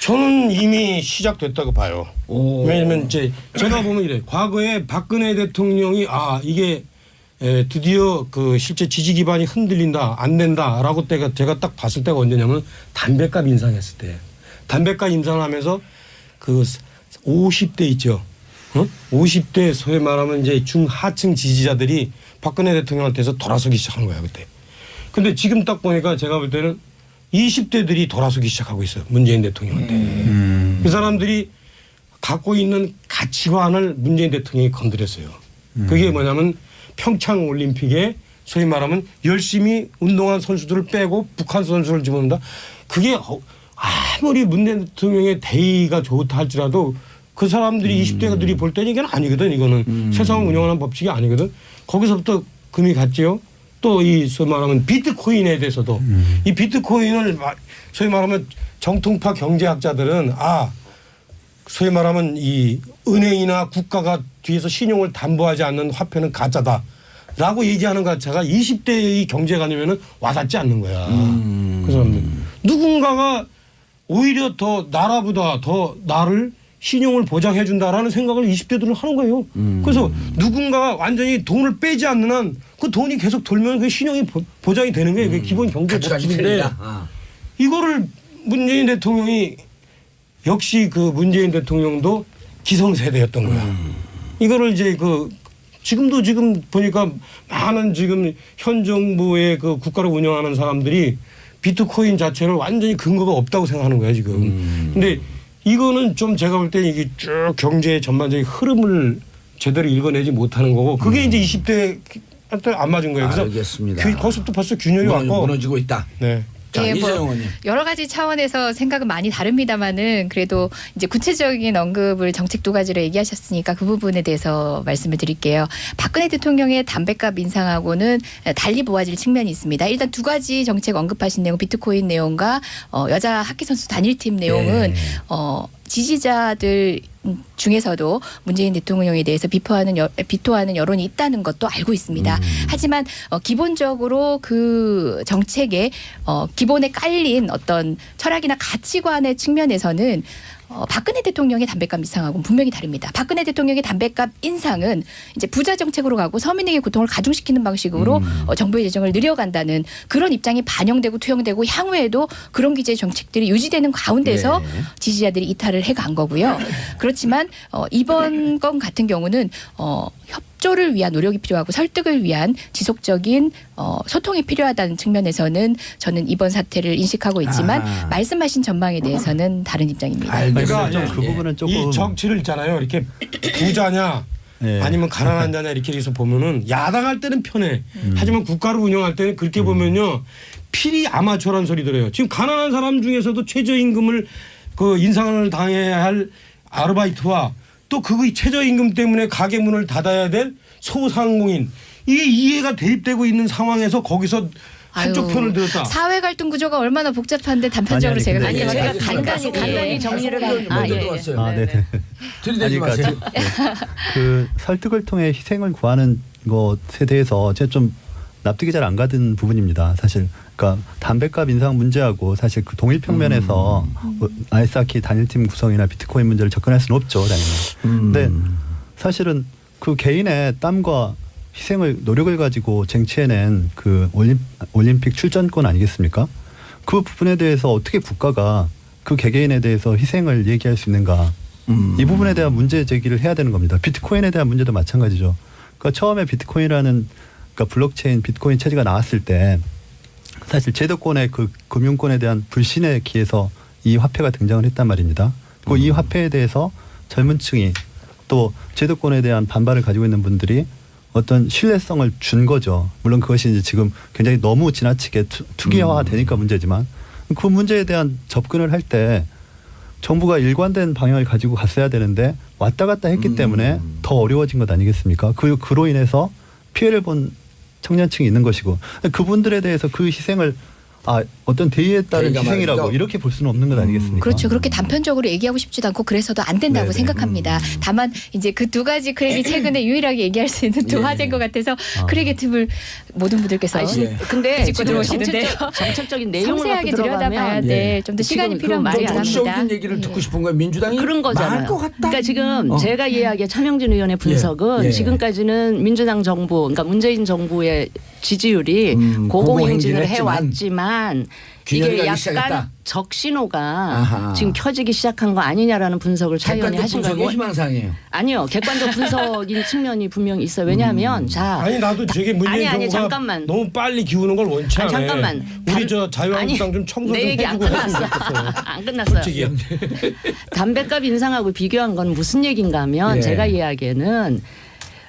저는 이미 시작됐다고 봐요. 왜냐하면 이제 제가 보면 이래. 과거에 박근혜 대통령이 이게 드디어 그 실제 지지 기반이 흔들린다 안 된다라고 제가 딱 봤을 때가 언제냐면 담배값 인상했을 때. 담배값 인상을 하면서 그 50대 있죠. 50대 소위 말하면 이제 중하층 지지자들이 박근혜 대통령한테서 돌아서기 시작한 거야 그때. 근데 지금 딱 보니까 제가 볼 때는 20대들이 돌아서기 시작하고 있어요. 문재인 대통령한테. 그 사람들이 갖고 있는 가치관을 문재인 대통령이 건드렸어요. 그게 뭐냐면 평창 올림픽에 소위 말하면 열심히 운동한 선수들을 빼고 북한 선수를 집어넣는다. 그게 아무리 문재인 대통령의 대의가 좋다 할지라도 그 사람들이 20대들이 볼 때는 이건 아니거든. 이거는 세상을 운영하는 법칙이 아니거든. 거기서부터 금이 갔지요. 또 이 소위 말하면 비트코인에 대해서도 이 비트코인을 소위 말하면 정통파 경제학자들은 소위 말하면 이 은행이나 국가가 뒤에서 신용을 담보하지 않는 화폐는 가짜다라고 얘기하는 것 자체가 20대의 경제관념에는 와닿지 않는 거야. 그 사람들. 누군가가 오히려 더 나라보다 더 나를 신용을 보장해 준다라는 생각을 20대들은 하는 거예요. 그래서 누군가가 완전히 돈을 빼지 않는 한 그 돈이 계속 돌면 그 신용이 보장이 되는 거예요. 그게 기본 경제 법칙인데 이거를 문재인 대통령이 역시 그 문재인 대통령도 기성세대였던 거야. 이거를 이제 지금 보니까 많은 지금 현 정부의 그 국가를 운영하는 사람들이 비트코인 자체를 완전히 근거가 없다고 생각하는 거야 지금. 근데 이거는 좀 제가 볼 때는 이게 쭉 경제의 전반적인 흐름을 제대로 읽어내지 못하는 거고 그게 이제 20대한테 안 맞은 거예요. 그래서 알겠습니다. 거기서부터 벌써 균열이 왔고 무너지고 있다. 네. 자, 예, 이재용 의원님. 여러 가지 차원에서 생각은 많이 다릅니다만은 그래도 이제 구체적인 언급을 정책 두 가지로 얘기하셨으니까 그 부분에 대해서 말씀을 드릴게요. 박근혜 대통령의 담뱃값 인상하고는 달리 보아질 측면이 있습니다. 일단 두 가지 정책 언급하신 내용, 비트코인 내용과 여자 하키 선수 단일팀 내용은 지지자들 중에서도 문재인 대통령에 대해서 비토하는 여론이 있다는 것도 알고 있습니다. 하지만 기본적으로 그 정책에 기본에 깔린 어떤 철학이나 가치관의 측면에서는 박근혜 대통령의 담뱃값 인상하고는 분명히 다릅니다. 박근혜 대통령의 담뱃값 인상은 이제 부자 정책으로 가고 서민에게 고통을 가중시키는 방식으로 정부의 재정을 늘려간다는 그런 입장이 반영되고 투영되고 향후에도 그런 규제 정책들이 유지되는 가운데서 지지자들이 이탈을 해간 거고요. 그렇지만 이번 건 같은 경우는 협조를 위한 노력이 필요하고 설득을 위한 지속적인 소통이 필요하다는 측면에서는 저는 이번 사태를 인식하고 있지만 말씀하신 전망에 대해서는 다른 입장입니다. 그러니까 그 부분은 조금 이 정치를 있잖아요. 이렇게 부자냐 아니면 가난한 자냐 이렇게 해서 보면은 야당할 때는 편해. 하지만 국가를 운영할 때는 그렇게 보면요. 필히 아마추어라는 소리 들어요. 지금 가난한 사람 중에서도 최저임금을 그 인상을 당해야 할 아르바이트와 또 그 최저임금 때문에 가게 문을 닫아야 될 소상공인 이게 이해가 대입되고 있는 상황에서 거기서 한쪽 편을 들었다. 사회 갈등 구조가 얼마나 복잡한데 단편적으로 제가 간단히 정리를 들어왔어요. 네네. 들이대지 마세요. 그 설득을 통해 희생을 구하는 것에 대해서 제가 좀 납득이 잘 안 가는 부분입니다. 사실 그러니까 담뱃값 인상 문제하고 사실 그 동일 평면에서 아이스하키 단일팀 구성이나 비트코인 문제를 접근할 수는 없죠, 당연히. 근데 사실은 그 개인의 땀과 희생을 노력을 가지고 쟁취해낸 그 올림픽 출전권 아니겠습니까? 그 부분에 대해서 어떻게 국가가 그 개개인에 대해서 희생을 얘기할 수 있는가? 이 부분에 대한 문제 제기를 해야 되는 겁니다. 비트코인에 대한 문제도 마찬가지죠. 그러니까 처음에 비트코인이라는 그러니까 블록체인 비트코인 체제가 나왔을 때 사실 제도권의 그 금융권에 대한 불신에 기해서 이 화폐가 등장을 했단 말입니다. 그리고 이 화폐에 대해서 젊은 층이 또 제도권에 대한 반발을 가지고 있는 분들이 어떤 신뢰성을 준 거죠. 물론 그것이 이제 지금 굉장히 너무 지나치게 투기화되니까 문제지만 그 문제에 대한 접근을 할 때 정부가 일관된 방향을 가지고 갔어야 되는데 왔다 갔다 했기 때문에 더 어려워진 것 아니겠습니까? 그로 인해서 피해를 본 청년층이 있는 것이고 그분들에 대해서 그 희생을 어떤 대의에 따른 희생이라고 말이죠. 이렇게 볼 수는 없는 것 아니겠습니까? 그렇죠. 그렇게 단편적으로 얘기하고 싶지도 않고 그래서도 안 된다고 생각합니다. 다만 이제 그 두 가지 크랙이 최근에 유일하게 얘기할 수 있는 두 화제인 것 같아서 크랙의 틈을 모든 분들께서 근데 짚고 들어오시는데요. 정책적인 내용을 섬세하게 들여다봐야 될 좀 더 시간이 필요한 말이 안 합니다. 정치적인 얘기를 듣고 싶은 거예요. 민주당이 그런 거잖아요. 말할 것 같다. 그러니까 지금 제가 이야기한 차명진 의원의 분석은 지금까지는 민주당 정부, 그러니까 문재인 정부의 지지율이 고공행진을 해왔지만 균열이 이게 가기 약간 시작했다. 적신호가 아하. 지금 켜지기 시작한 거 아니냐라는 분석을 차 의원이 객관적 하신 분석이 거고 희망사항이에요. 아니요 객관적 분석인 측면이 분명히 있어요. 왜냐하면 자 아니 나도 저게 문재인 아니, 정부가 잠깐만. 너무 빨리 기우는 걸 원치 않아. 잠깐만. 우리 저 자유한국당 아니, 좀 청소 좀 내 얘기 안 해주고 끝났어. 했으면 좋겠어요. 안 끝났어요. 솔직히. 담배값 인상하고 비교한 건 무슨 얘기인가 하면 예. 제가 이야기에는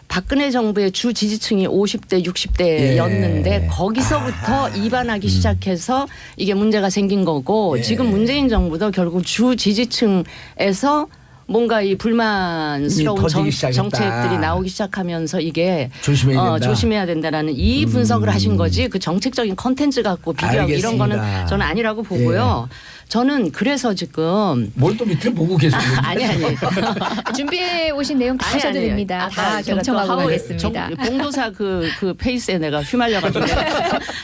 박근혜 정부의 주 지지층이 50대, 60대였는데 예. 거기서부터 이반하기 시작해서 이게 문제가 생긴 거고 예. 지금 문재인 정부도 결국 주 지지층에서 뭔가 이 불만스러운 터지기 시작했다. 정책들이 나오기 시작하면서 이게 조심해야 된다. 조심해야 된다라는 이 분석을 하신 거지 그 정책적인 컨텐츠 갖고 비교하고 이런 거는 알겠습니다. 저는 아니라고 보고요. 저는 그래서 지금 뭘 또 밑에 보고 계세요? 아니 준비해 오신 내용 다 아니, 하셔도 아니. 됩니다. 아까 다 제가 또 경청하고 하고 가겠습니다. 공도사 그 페이스에 내가 휘말려가지고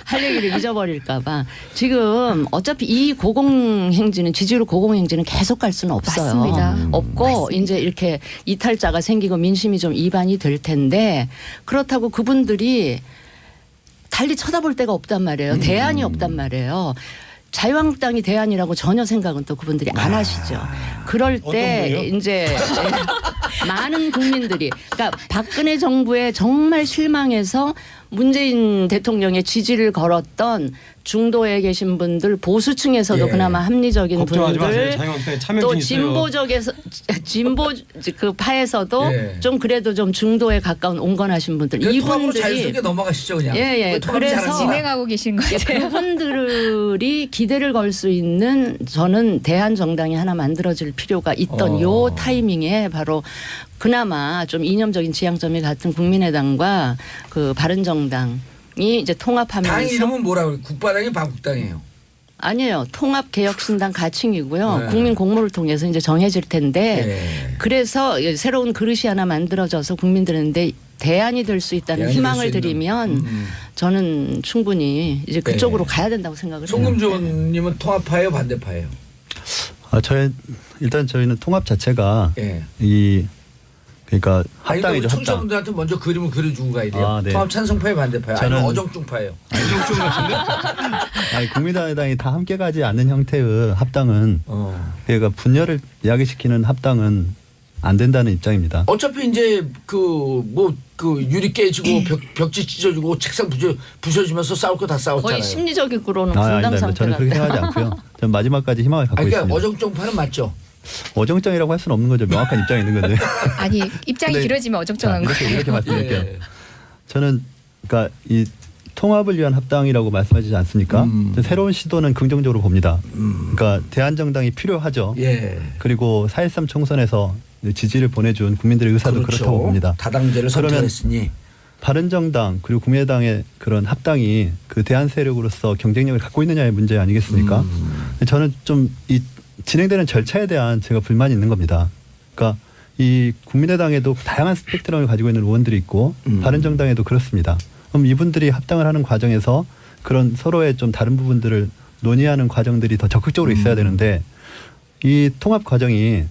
할 얘기를 잊어버릴까봐 지금 어차피 이 고공행진은 지지율 고공행진은 계속 갈 수는 없어요. 맞습니다. 없고 맞습니다. 이제 이렇게 이탈자가 생기고 민심이 좀 이반이 될 텐데 그렇다고 그분들이 달리 쳐다볼 데가 없단 말이에요. 대안이 없단 말이에요. 자유한국당이 대안이라고 전혀 생각은 또 그분들이 안 하시죠. 그럴 때 어떤 분이요? 이제 많은 국민들이 그러니까 박근혜 정부에 정말 실망해서 문재인 대통령의 지지를 걸었던 중도에 계신 분들 보수층에서도 예. 그나마 합리적인 걱정하지 마세요. 분들 자유한국당에 참여진 또 있어요. 진보적에서 진보 그 파에서도 예. 좀 그래도 좀 중도에 가까운 온건하신 분들 통합으로 이분들이 자연스럽게 넘어가시죠 그냥. 예. 왜 통합이 그래서 잘하는가? 진행하고 계신 예, 거죠. 그분들이 기대를 걸 수 있는 저는 대한 정당이 하나 만들어질 필요가 있던 요 타이밍에 바로 그나마 좀 이념적인 지향점이 같은 국민의당과 그 바른정당이 이제 통합하면서 당 이름은 뭐라고 그래요? 국바당이 반국당이에요. 아니에요. 통합개혁신당 가칭이고요. 네. 국민 공모를 통해서 이제 정해질 텐데 예. 그래서 새로운 그릇이 하나 만들어져서 국민들한테 대안이 될 수 있다는 대안이 희망을 될 수 있는. 드리면 저는 충분히 이제 그쪽으로 네. 가야 된다고 생각을 해요. 송금주원님은 통합파예요, 반대파예요? 일단 저희는 통합 자체가 예. 그러니까 아니, 합당이죠. 합당. 청취자분들한테 먼저 그림을 그려주고 가야 돼요. 아, 네. 통합 찬성파예요, 반대파예요? 아니면 저는- 어정중파예요? 아니, 국민의당이 다 함께 가지 않는 형태의 합당은 그러니까 분열을 야기시키는 합당은 안 된다는 입장입니다. 어차피 이제 그 유리 깨지고 벽지 찢어지고 책상 부셔지면서 싸울 거 다 싸웠잖아요. 거의 심리적으로는 아닙니다. 분당 상태 저는 그렇게 같아요. 생각하지 않고요. 저는 마지막까지 희망을 갖고 그러니까 있습니다. 어정쩡파는 맞죠? 어정쩡이라고 할 수는 없는 거죠. 명확한 입장이 있는 건데. 아니 입장이 근데- 길어지면 어정쩡한 자, 거예요. 이렇게 말씀드릴게요. 예. 저는 그러니까 이 통합을 위한 합당이라고 말씀하시지 않습니까? 저는 새로운 시도는 긍정적으로 봅니다. 그러니까 대한정당이 필요하죠. 예. 그리고 4.13 총선에서 지지를 보내준 국민들의 의사도 그렇죠. 그렇다고 봅니다. 다당제를 그러면 선택했으니. 바른정당 그리고 국민의당의 그런 합당이 그 대한 세력으로서 경쟁력을 갖고 있느냐의 문제 아니겠습니까? 저는 좀 이 진행되는 절차에 대한 제가 불만이 있는 겁니다. 그러니까 이 국민의당에도 다양한 스펙트럼을 가지고 있는 의원들이 있고 바른정당에도 그렇습니다. 그럼 이분들이 합당을 하는 과정에서 그런 서로의 좀 다른 부분들을 논의하는 과정들이 더 적극적으로 있어야 되는데 이 통합 과정이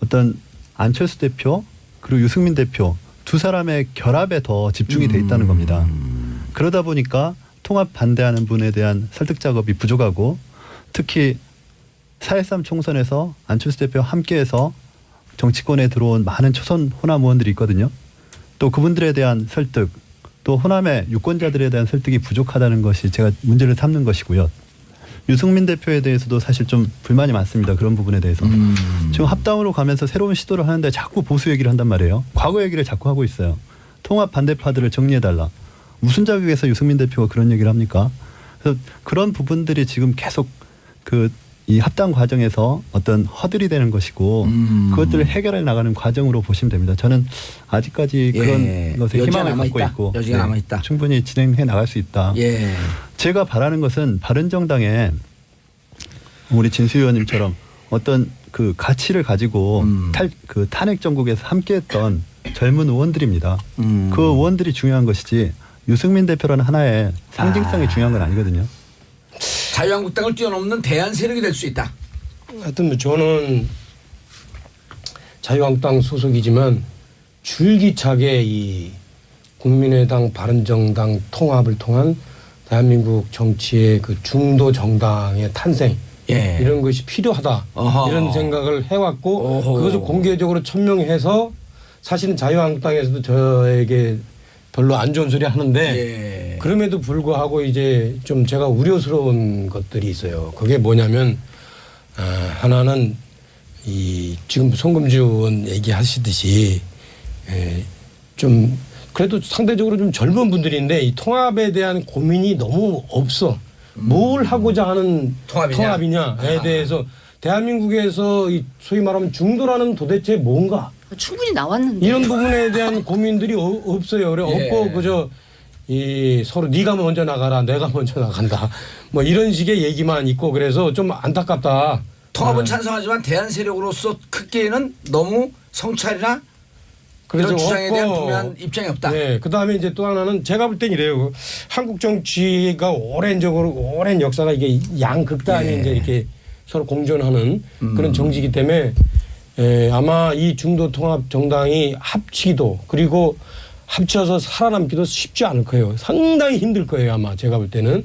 어떤 안철수 대표 그리고 유승민 대표 두 사람의 결합에 더 집중이 돼 있다는 겁니다. 그러다 보니까 통합 반대하는 분에 대한 설득 작업이 부족하고 특히 4.13 총선에서 안철수 대표와 함께해서 정치권에 들어온 많은 초선 호남 의원들이 있거든요. 또 그분들에 대한 설득 또 호남의 유권자들에 대한 설득이 부족하다는 것이 제가 문제를 삼는 것이고요. 유승민 대표에 대해서도 사실 좀 불만이 많습니다. 그런 부분에 대해서. 지금 합당으로 가면서 새로운 시도를 하는데 자꾸 보수 얘기를 한단 말이에요. 과거 얘기를 자꾸 하고 있어요. 통합 반대파들을 정리해달라. 무슨 자격에서 유승민 대표가 그런 얘기를 합니까? 그래서 그런 부분들이 지금 계속 이 합당 과정에서 어떤 허들이 되는 것이고 그것들을 해결해 나가는 과정으로 보시면 됩니다. 저는 아직까지 그런 예. 것에 여지가 희망을 갖고 남아있다. 있고 여지가 남아있다. 충분히 진행해 나갈 수 있다. 예. 제가 바라는 것은 바른정당에 우리 진수 의원님처럼 어떤 그 가치를 가지고 탄핵 정국에서 함께했던 젊은 의원들입니다. 그 의원들이 중요한 것이지 유승민 대표라는 하나의 상징성이 중요한 건 아니거든요. 자유한국당을 뛰어넘는 대안 세력이 될 수 있다. 하여튼 뭐 저는 자유한국당 소속이지만 줄기차게 이 국민의당 바른정당 통합을 통한 대한민국 정치의 그 중도 정당의 탄생 예. 이런 것이 필요하다 어허. 이런 생각을 해왔고 어허. 그것을 공개적으로 천명해서 사실은 자유한국당에서도 저에게 별로 안 좋은 소리 하는데 예. 그럼에도 불구하고 이제 좀 제가 우려스러운 것들이 있어요. 그게 뭐냐면 하나는 이 지금 송금주 의원 얘기하시듯이 좀 그래도 상대적으로 좀 젊은 분들인데 이 통합에 대한 고민이 너무 없어. 뭘 하고자 하는 통합이냐에 대해서 대한민국에서 이 소위 말하면 중도라는 도대체 뭔가 충분히 나왔는데 이런 부분에 대한 고민들이 없어요. 그래 예. 없고 그저 이 서로 네가 먼저 나가라 내가 먼저 나간다 뭐 이런 식의 얘기만 있고 그래서 좀 안타깝다. 통합은 찬성하지만 대한 세력으로서 크게는 너무 성찰이나 이런 주장에 대한 분명한 입장이 없다. 네. 그다음에 이제 또 하나는 제가 볼 땐 이래요. 한국 정치가 오랜 역사가 이게 양극단이 예. 이제 이렇게 서로 공존하는 그런 정치이기 때문에 아마 이 중도 통합 정당이 합치기도 그리고 합쳐서 살아남기도 쉽지 않을 거예요. 상당히 힘들 거예요. 아마 제가 볼 때는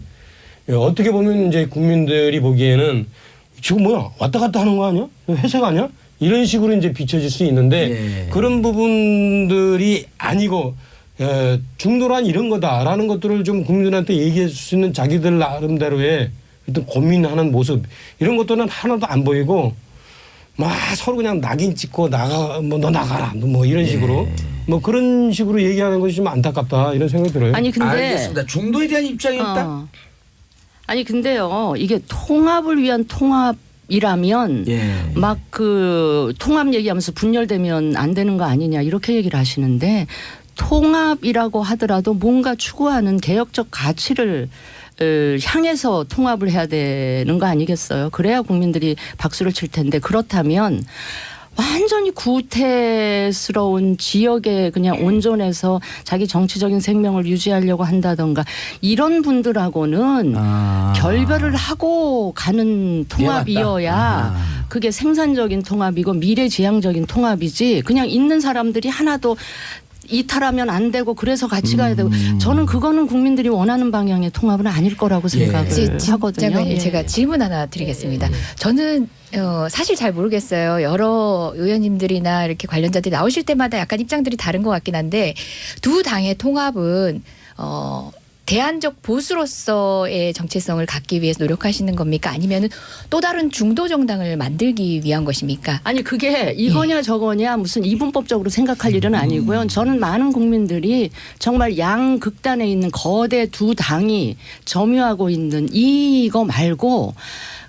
어떻게 보면 이제 국민들이 보기에는 지금 뭐야 왔다 갔다 하는 거 아니야? 회색 아니야? 이런 식으로 이제 비춰질 수 있는데 예. 그런 부분들이 아니고 중도란 이런 거다라는 것들을 좀 국민들한테 얘기해 줄 수 있는 자기들 나름대로의 어떤 고민하는 모습 이런 것들은 하나도 안 보이고 막 서로 그냥 낙인 찍고 나가 뭐 너 나가라 뭐 이런 식으로 뭐 그런 식으로 얘기하는 것이 좀 안타깝다 이런 생각이 들어요. 아니 근데 알겠습니다. 중도에 대한 입장이 없다. 아니 근데요 이게 통합을 위한 통합이라면 예. 막 그 통합 얘기하면서 분열되면 안 되는 거 아니냐 이렇게 얘기를 하시는데 통합이라고 하더라도 뭔가 추구하는 개혁적 가치를 향해서 통합을 해야 되는 거 아니겠어요? 그래야 국민들이 박수를 칠 텐데 그렇다면 완전히 구태스러운 지역에 그냥 온전해서 자기 정치적인 생명을 유지하려고 한다던가 이런 분들하고는 결별을 하고 가는 통합이어야 그게 생산적인 통합이고 미래지향적인 통합이지 그냥 있는 사람들이 하나도 이탈하면 안 되고 그래서 같이 가야 되고 저는 그거는 국민들이 원하는 방향의 통합은 아닐 거라고 생각을 하거든요. 장관님 예. 제가 질문 하나 드리겠습니다. 저는 사실 잘 모르겠어요. 여러 의원님들이나 이렇게 관련자들이 나오실 때마다 약간 입장들이 다른 것 같긴 한데 두 당의 통합은 대안적 보수로서의 정체성을 갖기 위해서 노력하시는 겁니까? 아니면은 또 다른 중도 정당을 만들기 위한 것입니까? 아니 그게 이거냐 저거냐 무슨 이분법적으로 생각할 일은 아니고요. 저는 많은 국민들이 정말 양극단에 있는 거대 두 당이 점유하고 있는 이거 말고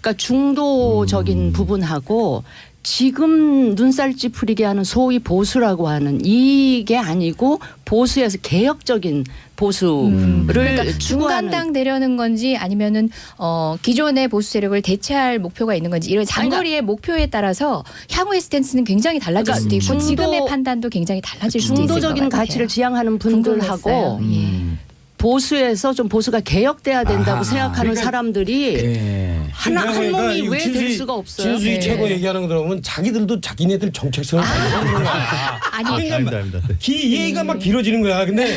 그러니까 중도적인 부분하고 지금 눈살 찌푸리게 하는 소위 보수라고 하는 이게 아니고 보수에서 개혁적인 보수를 그러니까 추구하는 중간당 되려는 건지 아니면은 기존의 보수 세력을 대체할 목표가 있는 건지 이런 장거리의 목표에 따라서 향후의 스탠스는 굉장히 달라질 수도 있고 중도- 지금의 판단도 굉장히 달라질 수도 있을 것 중도적인 같아요. 가치를 지향하는 분들하고 궁금했어요. 보수에서 좀 보수가 개혁돼야 된다고 아, 생각하는 그러니까- 사람들이 예. 하나 한 몸이 이거 왜 될 수가 없어요? 진수희 네. 최고 얘기하는 거 들어보면 자기들도 자기네들 정책성을 가지고 있는 거야. 아니 아닙니다. 네. 얘기가 막 길어지는 거야. 근데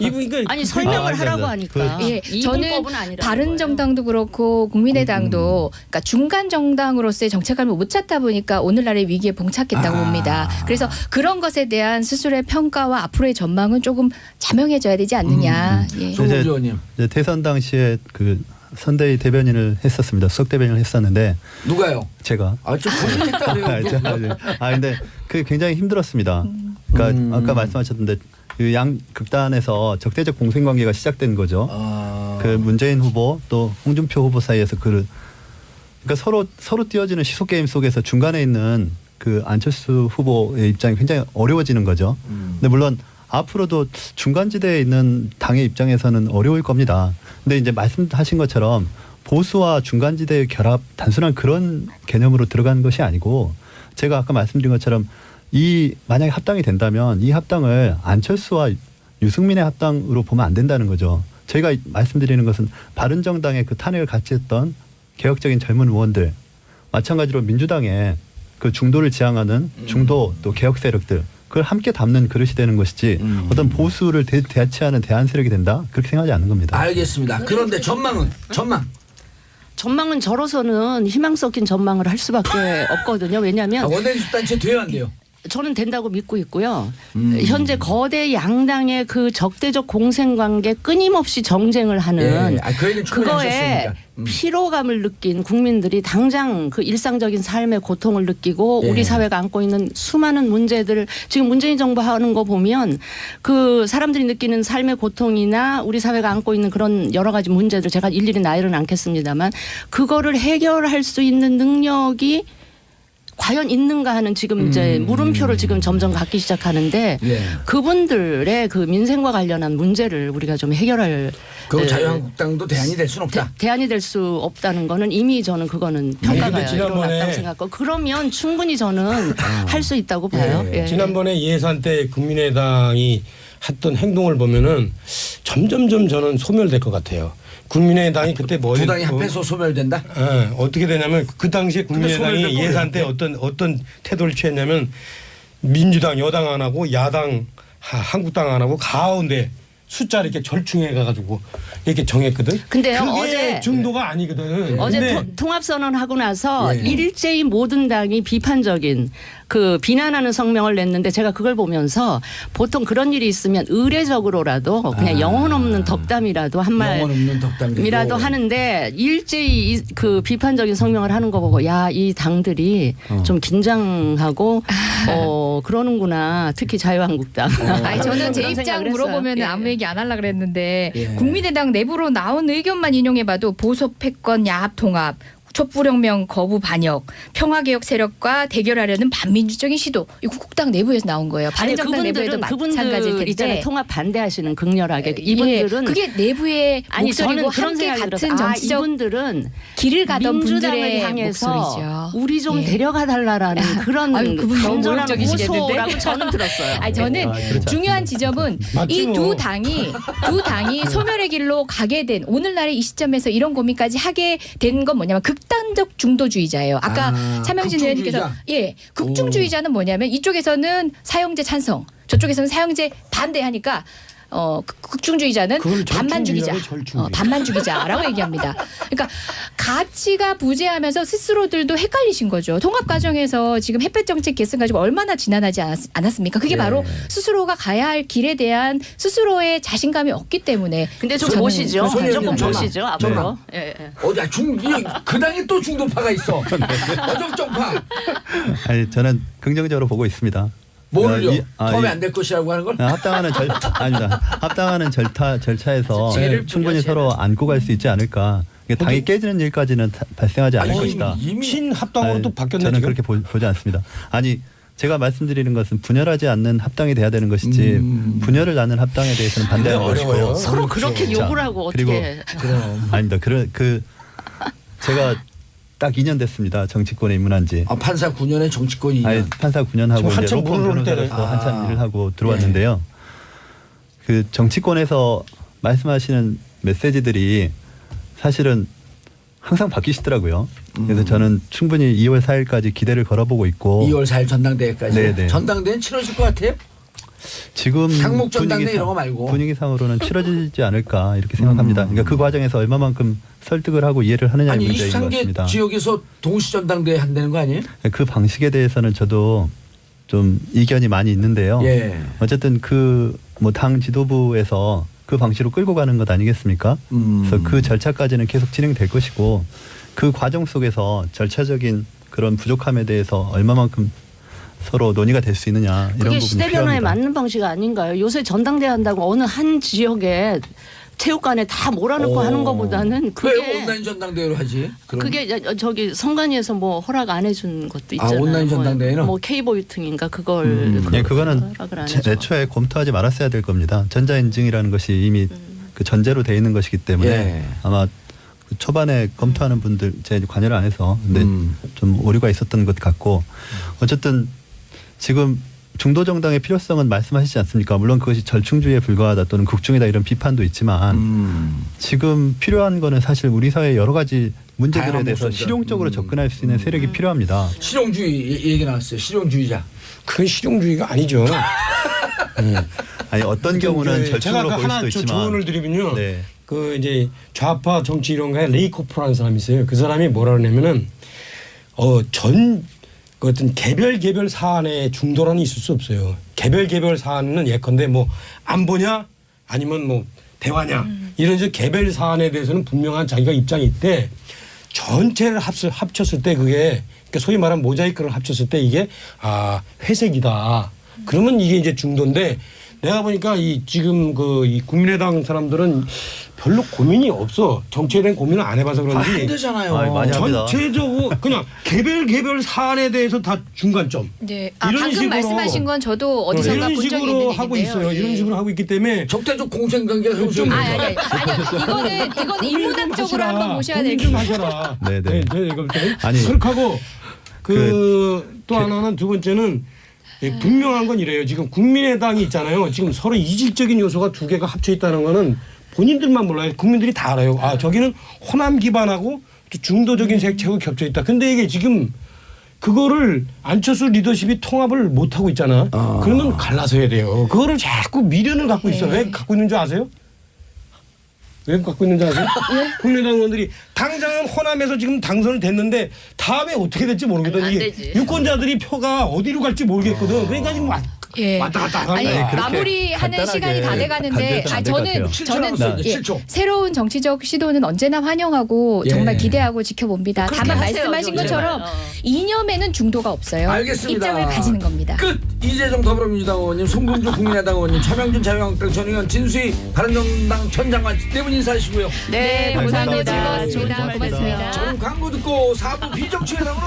이분 아니 설명을 아, 하라고 네, 네. 하니까 예, 저는 이분법은 아니라는 바른정당도 그렇고 국민의당도 그러니까 중간 정당으로서의 정체감을 못 찾다 보니까 오늘날의 위기에 봉착했다고 봅니다. 그래서 그런 것에 대한 스스로의 평가와 앞으로의 전망은 조금 자명해져야 되지 않느냐. 예. 송금 의원님 이제 대선 당시에 그 선대위 대변인을 했었습니다. 수석 대변인을 했었는데 누가요? 제가 아좀 고생했다 그래요. 근데 그게 굉장히 힘들었습니다. 그러니까 아까 말씀하셨는데 그 양 극단에서 적대적 공생관계가 시작된 거죠. 그 문재인 후보 또 홍준표 후보 사이에서 그러니까 서로 띄어지는 시소 게임 속에서 중간에 있는 그 안철수 후보의 입장이 굉장히 어려워지는 거죠. 근데 물론 앞으로도 중간지대에 있는 당의 입장에서는 어려울 겁니다. 근데 이제 말씀하신 것처럼 보수와 중간지대의 결합 단순한 그런 개념으로 들어가는 것이 아니고 제가 아까 말씀드린 것처럼 이 만약에 합당이 된다면 이 합당을 안철수와 유승민의 합당으로 보면 안 된다는 거죠. 저희가 말씀드리는 것은 바른정당의 그 탄핵을 같이 했던 개혁적인 젊은 의원들 마찬가지로 민주당의 그 중도를 지향하는 중도 또 개혁 세력들 그걸 함께 담는 그릇이 되는 것이지 어떤 보수를 대체하는 대안 세력이 된다 그렇게 생각하지 않는 겁니다. 알겠습니다. 그런데 전망은 전망은 저로서는 희망 섞인 전망을 할 수밖에 없거든요. 왜냐하면 원내대표 단체 돼야 안 돼요? 저는 된다고 믿고 있고요. 현재 거대 양당의 그 적대적 공생관계 끊임없이 정쟁을 하는 그 얘기는 충분히 그거에 하셨으니까. 피로감을 느낀 국민들이 당장 그 일상적인 삶의 고통을 느끼고 예. 우리 사회가 안고 있는 수많은 문제들 지금 문재인 정부 하는 거 보면 그 사람들이 느끼는 삶의 고통이나 우리 사회가 안고 있는 그런 여러 가지 문제들 제가 일일이 나열은 않겠습니다만 그거를 해결할 수 있는 능력이 과연 있는가 하는 지금 이제 물음표를 지금 점점 갖기 시작하는데 예. 그분들의 그 민생과 관련한 문제를 우리가 좀 해결할 그럼 자유한국당도 대안이 될 수는 없다. 대안이 될 수 없다는 거는 이미 저는 그거는 평가가 근데 지난번에 일어났다고 생각하고 그러면 충분히 저는 할 수 있다고 봐요. 예. 예. 지난번에 예산 때 국민의당이 했던 행동을 보면은 점점점 저는 소멸될 것 같아요. 국민의당이 그때 뭐 두 당이 합해서 소멸된다? 어떻게 되냐면 그 당시에 소멸될 국민의당이 거예요. 예산 때 어떤 태도를 취했냐면 민주당 여당 안 하고 야당 한국당 안 하고 가운데 숫자를 이렇게 절충해 가지고 이렇게 정했거든. 근데요, 그게 어제 중도가 아니거든. 어제 근데 통합선언 하고 나서 예. 일제히 모든 당이 비판적인 그 비난하는 성명을 냈는데 제가 그걸 보면서 보통 그런 일이 있으면 의례적으로라도 그냥 영혼 없는 덕담이라도 한 영혼 없는 덕담이라도 말이라도 하는데 일제히 그 비판적인 성명을 하는 거 보고 야, 이 당들이 좀 긴장하고 그러는구나. 특히 자유한국당. 아니 저는 제 그런 입장 생각을 물어보면 했어요. 아무 얘기 안 하려 그랬는데 예. 국민의당 내부로 나온 의견만 인용해봐도 보수 패권 야합 통합 촛불혁명 거부 반역 평화개혁 세력과 대결하려는 반민주적인 시도 이거 국당 내부에서 나온 거예요. 아니 바른정당 내부에도 마찬가지일 그분들 있잖아요. 텐데 통합 반대하시는 극렬하게 이분들은 예, 그게 내부의 아니 목소리고 저는 그런 함께 생각이 같은 들어서 정치적 이분들은 길을 가던 민주당을 분들의 향해서 목소리죠. 우리 좀 예. 데려가 달라라는 그런 아유, 그분 너무 간절한 모욕적이시겠는데? 호소라고 저는 들었어요. 아니 저는 그렇지 중요한 지점은 맞지 이 뭐. 두 당이 소멸의 길로 가게 된 오늘날의 이 시점에서 이런 고민까지 하게 된 건 뭐냐면 극단적 중도주의자예요. 아까 차명진 의원님께서 극중주의자? 극중주의자는 뭐냐면 이쪽에서는 사형제 찬성, 저쪽에서는 사형제 반대하니까 극중주의자는 그걸 반만 죽이자, 절충주의라고 절충주의. 반만 죽이자라고 얘기합니다. 그러니까 가치가 부재하면서 스스로들도 헷갈리신 거죠. 통합 과정에서 지금 햇볕 정책 계승 가지고 얼마나 지난하지 않았습니까? 그게 바로 스스로가 가야 할 길에 대한 스스로의 자신감이 없기 때문에. 근데 좀 저는 보시죠. 그 소리는 조금 좀 보시죠. 좀 앞으로. 예, 예. 어디야 그 당에 또 중도파가 있어. 어정쩡파. 아니 저는 긍정적으로 보고 있습니다. 뭘요? 통합이 안 될 것이라고 하는 걸? 합당하는 아닙니다. 합당하는 절차에서 죄를 충분히 부려셔야 서로 안고 갈 수 있지 않을까. 당이 깨지는 일까지는 발생하지 않을 것이다. 이미 친합당으로 또 바뀌었네. 저는 지금. 그렇게 보지 않습니다. 아니 제가 말씀드리는 것은 분열하지 않는 합당이 돼야 되는 것이지 분열을 낳는 합당에 대해서는 반대하는 어려워요. 것이고 서로 그렇게 자, 욕을 하고 그리고 어떻게 아닙니다. 제가 딱 2년 됐습니다. 정치권에 입문한 지. 판사 9년에 정치권이 아니, 판사 9년 하고 지금 이제 한참 로펌 무르르 변호사로서 때려요. 한참 일을 하고 들어왔는데요. 그 정치권에서 말씀하시는 메시지들이 사실은 항상 바뀌시더라고요. 그래서 저는 충분히 2월 4일까지 기대를 걸어보고 있고 2월 4일 전당대회까지. 네네. 전당대회는 치러질 것 같아요? 지금 상목 전당대 이런 거 말고. 분위기상으로는 치러지지 않을까 이렇게 생각합니다. 그러니까 그 과정에서 얼마만큼 설득을 하고 이해를 하느냐의 아니 문제인 것 23개 같습니다. 지역에서 동시 전당대회 한다는 거 아니에요? 그 방식에 대해서는 저도 좀 이견이 많이 있는데요. 예. 어쨌든 그 뭐 당 지도부에서 그 방식으로 끌고 가는 것 아니겠습니까? 그래서 그 절차까지는 계속 진행될 것이고 그 과정 속에서 절차적인 그런 부족함에 대해서 얼마만큼 서로 논의가 될 수 있느냐 이런 그게 부분이 시대 변화에 필요합니다. 맞는 방식 아닌가요? 요새 전당대회 한다고 어느 한 지역에 체육관에 다 몰아넣고 하는 것보다는 왜 그게 온라인 전당대회로 하지? 그럼 그게 저기 선관위에서 뭐 허락 안 해준 것도 있잖아요. 온라인 전당대회는? 뭐 K보유팅인가 그걸 예, 그거는 허락을 안 해줘. 애초에 검토하지 말았어야 될 겁니다. 전자인증이라는 것이 이미 그 전제로 돼 있는 것이기 때문에 예. 아마 그 초반에 검토하는 분들 제 관여를 안 해서 근데 좀 오류가 있었던 것 같고 어쨌든 지금 중도 정당의 필요성은 말씀하시지 않습니까? 물론 그것이 절충주의에 불과하다 또는 극중이다 이런 비판도 있지만 지금 필요한 거는 사실 우리 사회의 여러 가지 문제들에 다양한 대해서 목소리가. 실용적으로 접근할 수 있는 세력이 필요합니다. 실용주의 얘기 나왔어요. 실용주의자. 그건 실용주의가 아니죠. 아니 어떤 경우는 제가 절충으로 그 보일 하나 수도 저 있지만 조언을 드리면요. 네. 그 이제 좌파 정치 이론가의 레이코프라는 사람이 있어요. 그 사람이 뭐라 그러냐면은 전 그 어떤 개별 사안에 중도란이 있을 수 없어요. 개별 사안은 예컨대 뭐 안보냐 아니면 뭐 대화냐 이런 저 개별 사안에 대해서는 분명한 자기가 입장이 있대. 전체를 합쳤을 때 그게 그러니까 소위 말하는 모자이크를 합쳤을 때 이게 회색이다. 그러면 이게 이제 중도인데 내가 보니까 이 지금 이 국민의당 사람들은 별로 고민이 없어. 정치에 대한 고민을 안 해봐서 그런지. 힘들잖아요. 많이 합니다. 전체적으로 그냥 개별 사안에 대해서 다 중간점. 네. 이런 방금 식으로 말씀하신 건 저도 어디선가 이런 본 적이 식으로 있는 하고 얘기인데요. 있어요. 이런 예. 식으로 하고 있기 때문에 적대적 공생관계가 형성. 아니요. 이거는 인문학적으로 한번 보셔야 될 좀 것 하셔라. 네네. 아니 그렇게 하고 또 그 하나는 두 번째는 분명한 건 이래요. 지금 국민의당이 있잖아요. 지금 서로 이질적인 요소가 두 개가 합쳐 있다는 거는 본인들만 몰라요. 국민들이 다 알아요. 저기는 호남 기반하고 또 중도적인 색채가 겹쳐 있다. 근데 이게 지금 그거를 안철수 리더십이 통합을 못 하고 있잖아. 그러면 갈라서 해야 돼요. 그거를 자꾸 미련을 갖고 있어. 왜 갖고 있는 줄 아세요? 왜 갖고 있는지 아세요? 국민의당 의원들이 당장은 호남에서 지금 당선을 됐는데 다음에 어떻게 될지 모르거든. 안 이게 되지. 유권자들이 표가 어디로 갈지 모르겠거든. 그러니까 지금 왔다 갔다 하는 아니 거야. 마무리하는 간단하게 시간이 다 돼가는데 간절히 안될것 같아요. 저는 7초 남았어요. 예, 7초. 새로운 정치적 시도는 언제나 환영하고 예. 정말 기대하고 지켜봅니다. 그렇게 다만 하세요, 말씀하신 좀 것처럼 제발. 이념에는 중도가 없어요. 알겠습니다. 입장을 가지는 겁니다. 끝. 이재정 더불어민주당 의원님, 송금주 국민의당 의원님, 차명준 자유한국당 전 의원, 진수희 바른정당 전 장관 네 분 인사하시고요. 네, 감사합니다. 감사합니다. 즐거웠습니다. 좋은 고맙습니다. 저는 광고 듣고 4부 비정치회담으로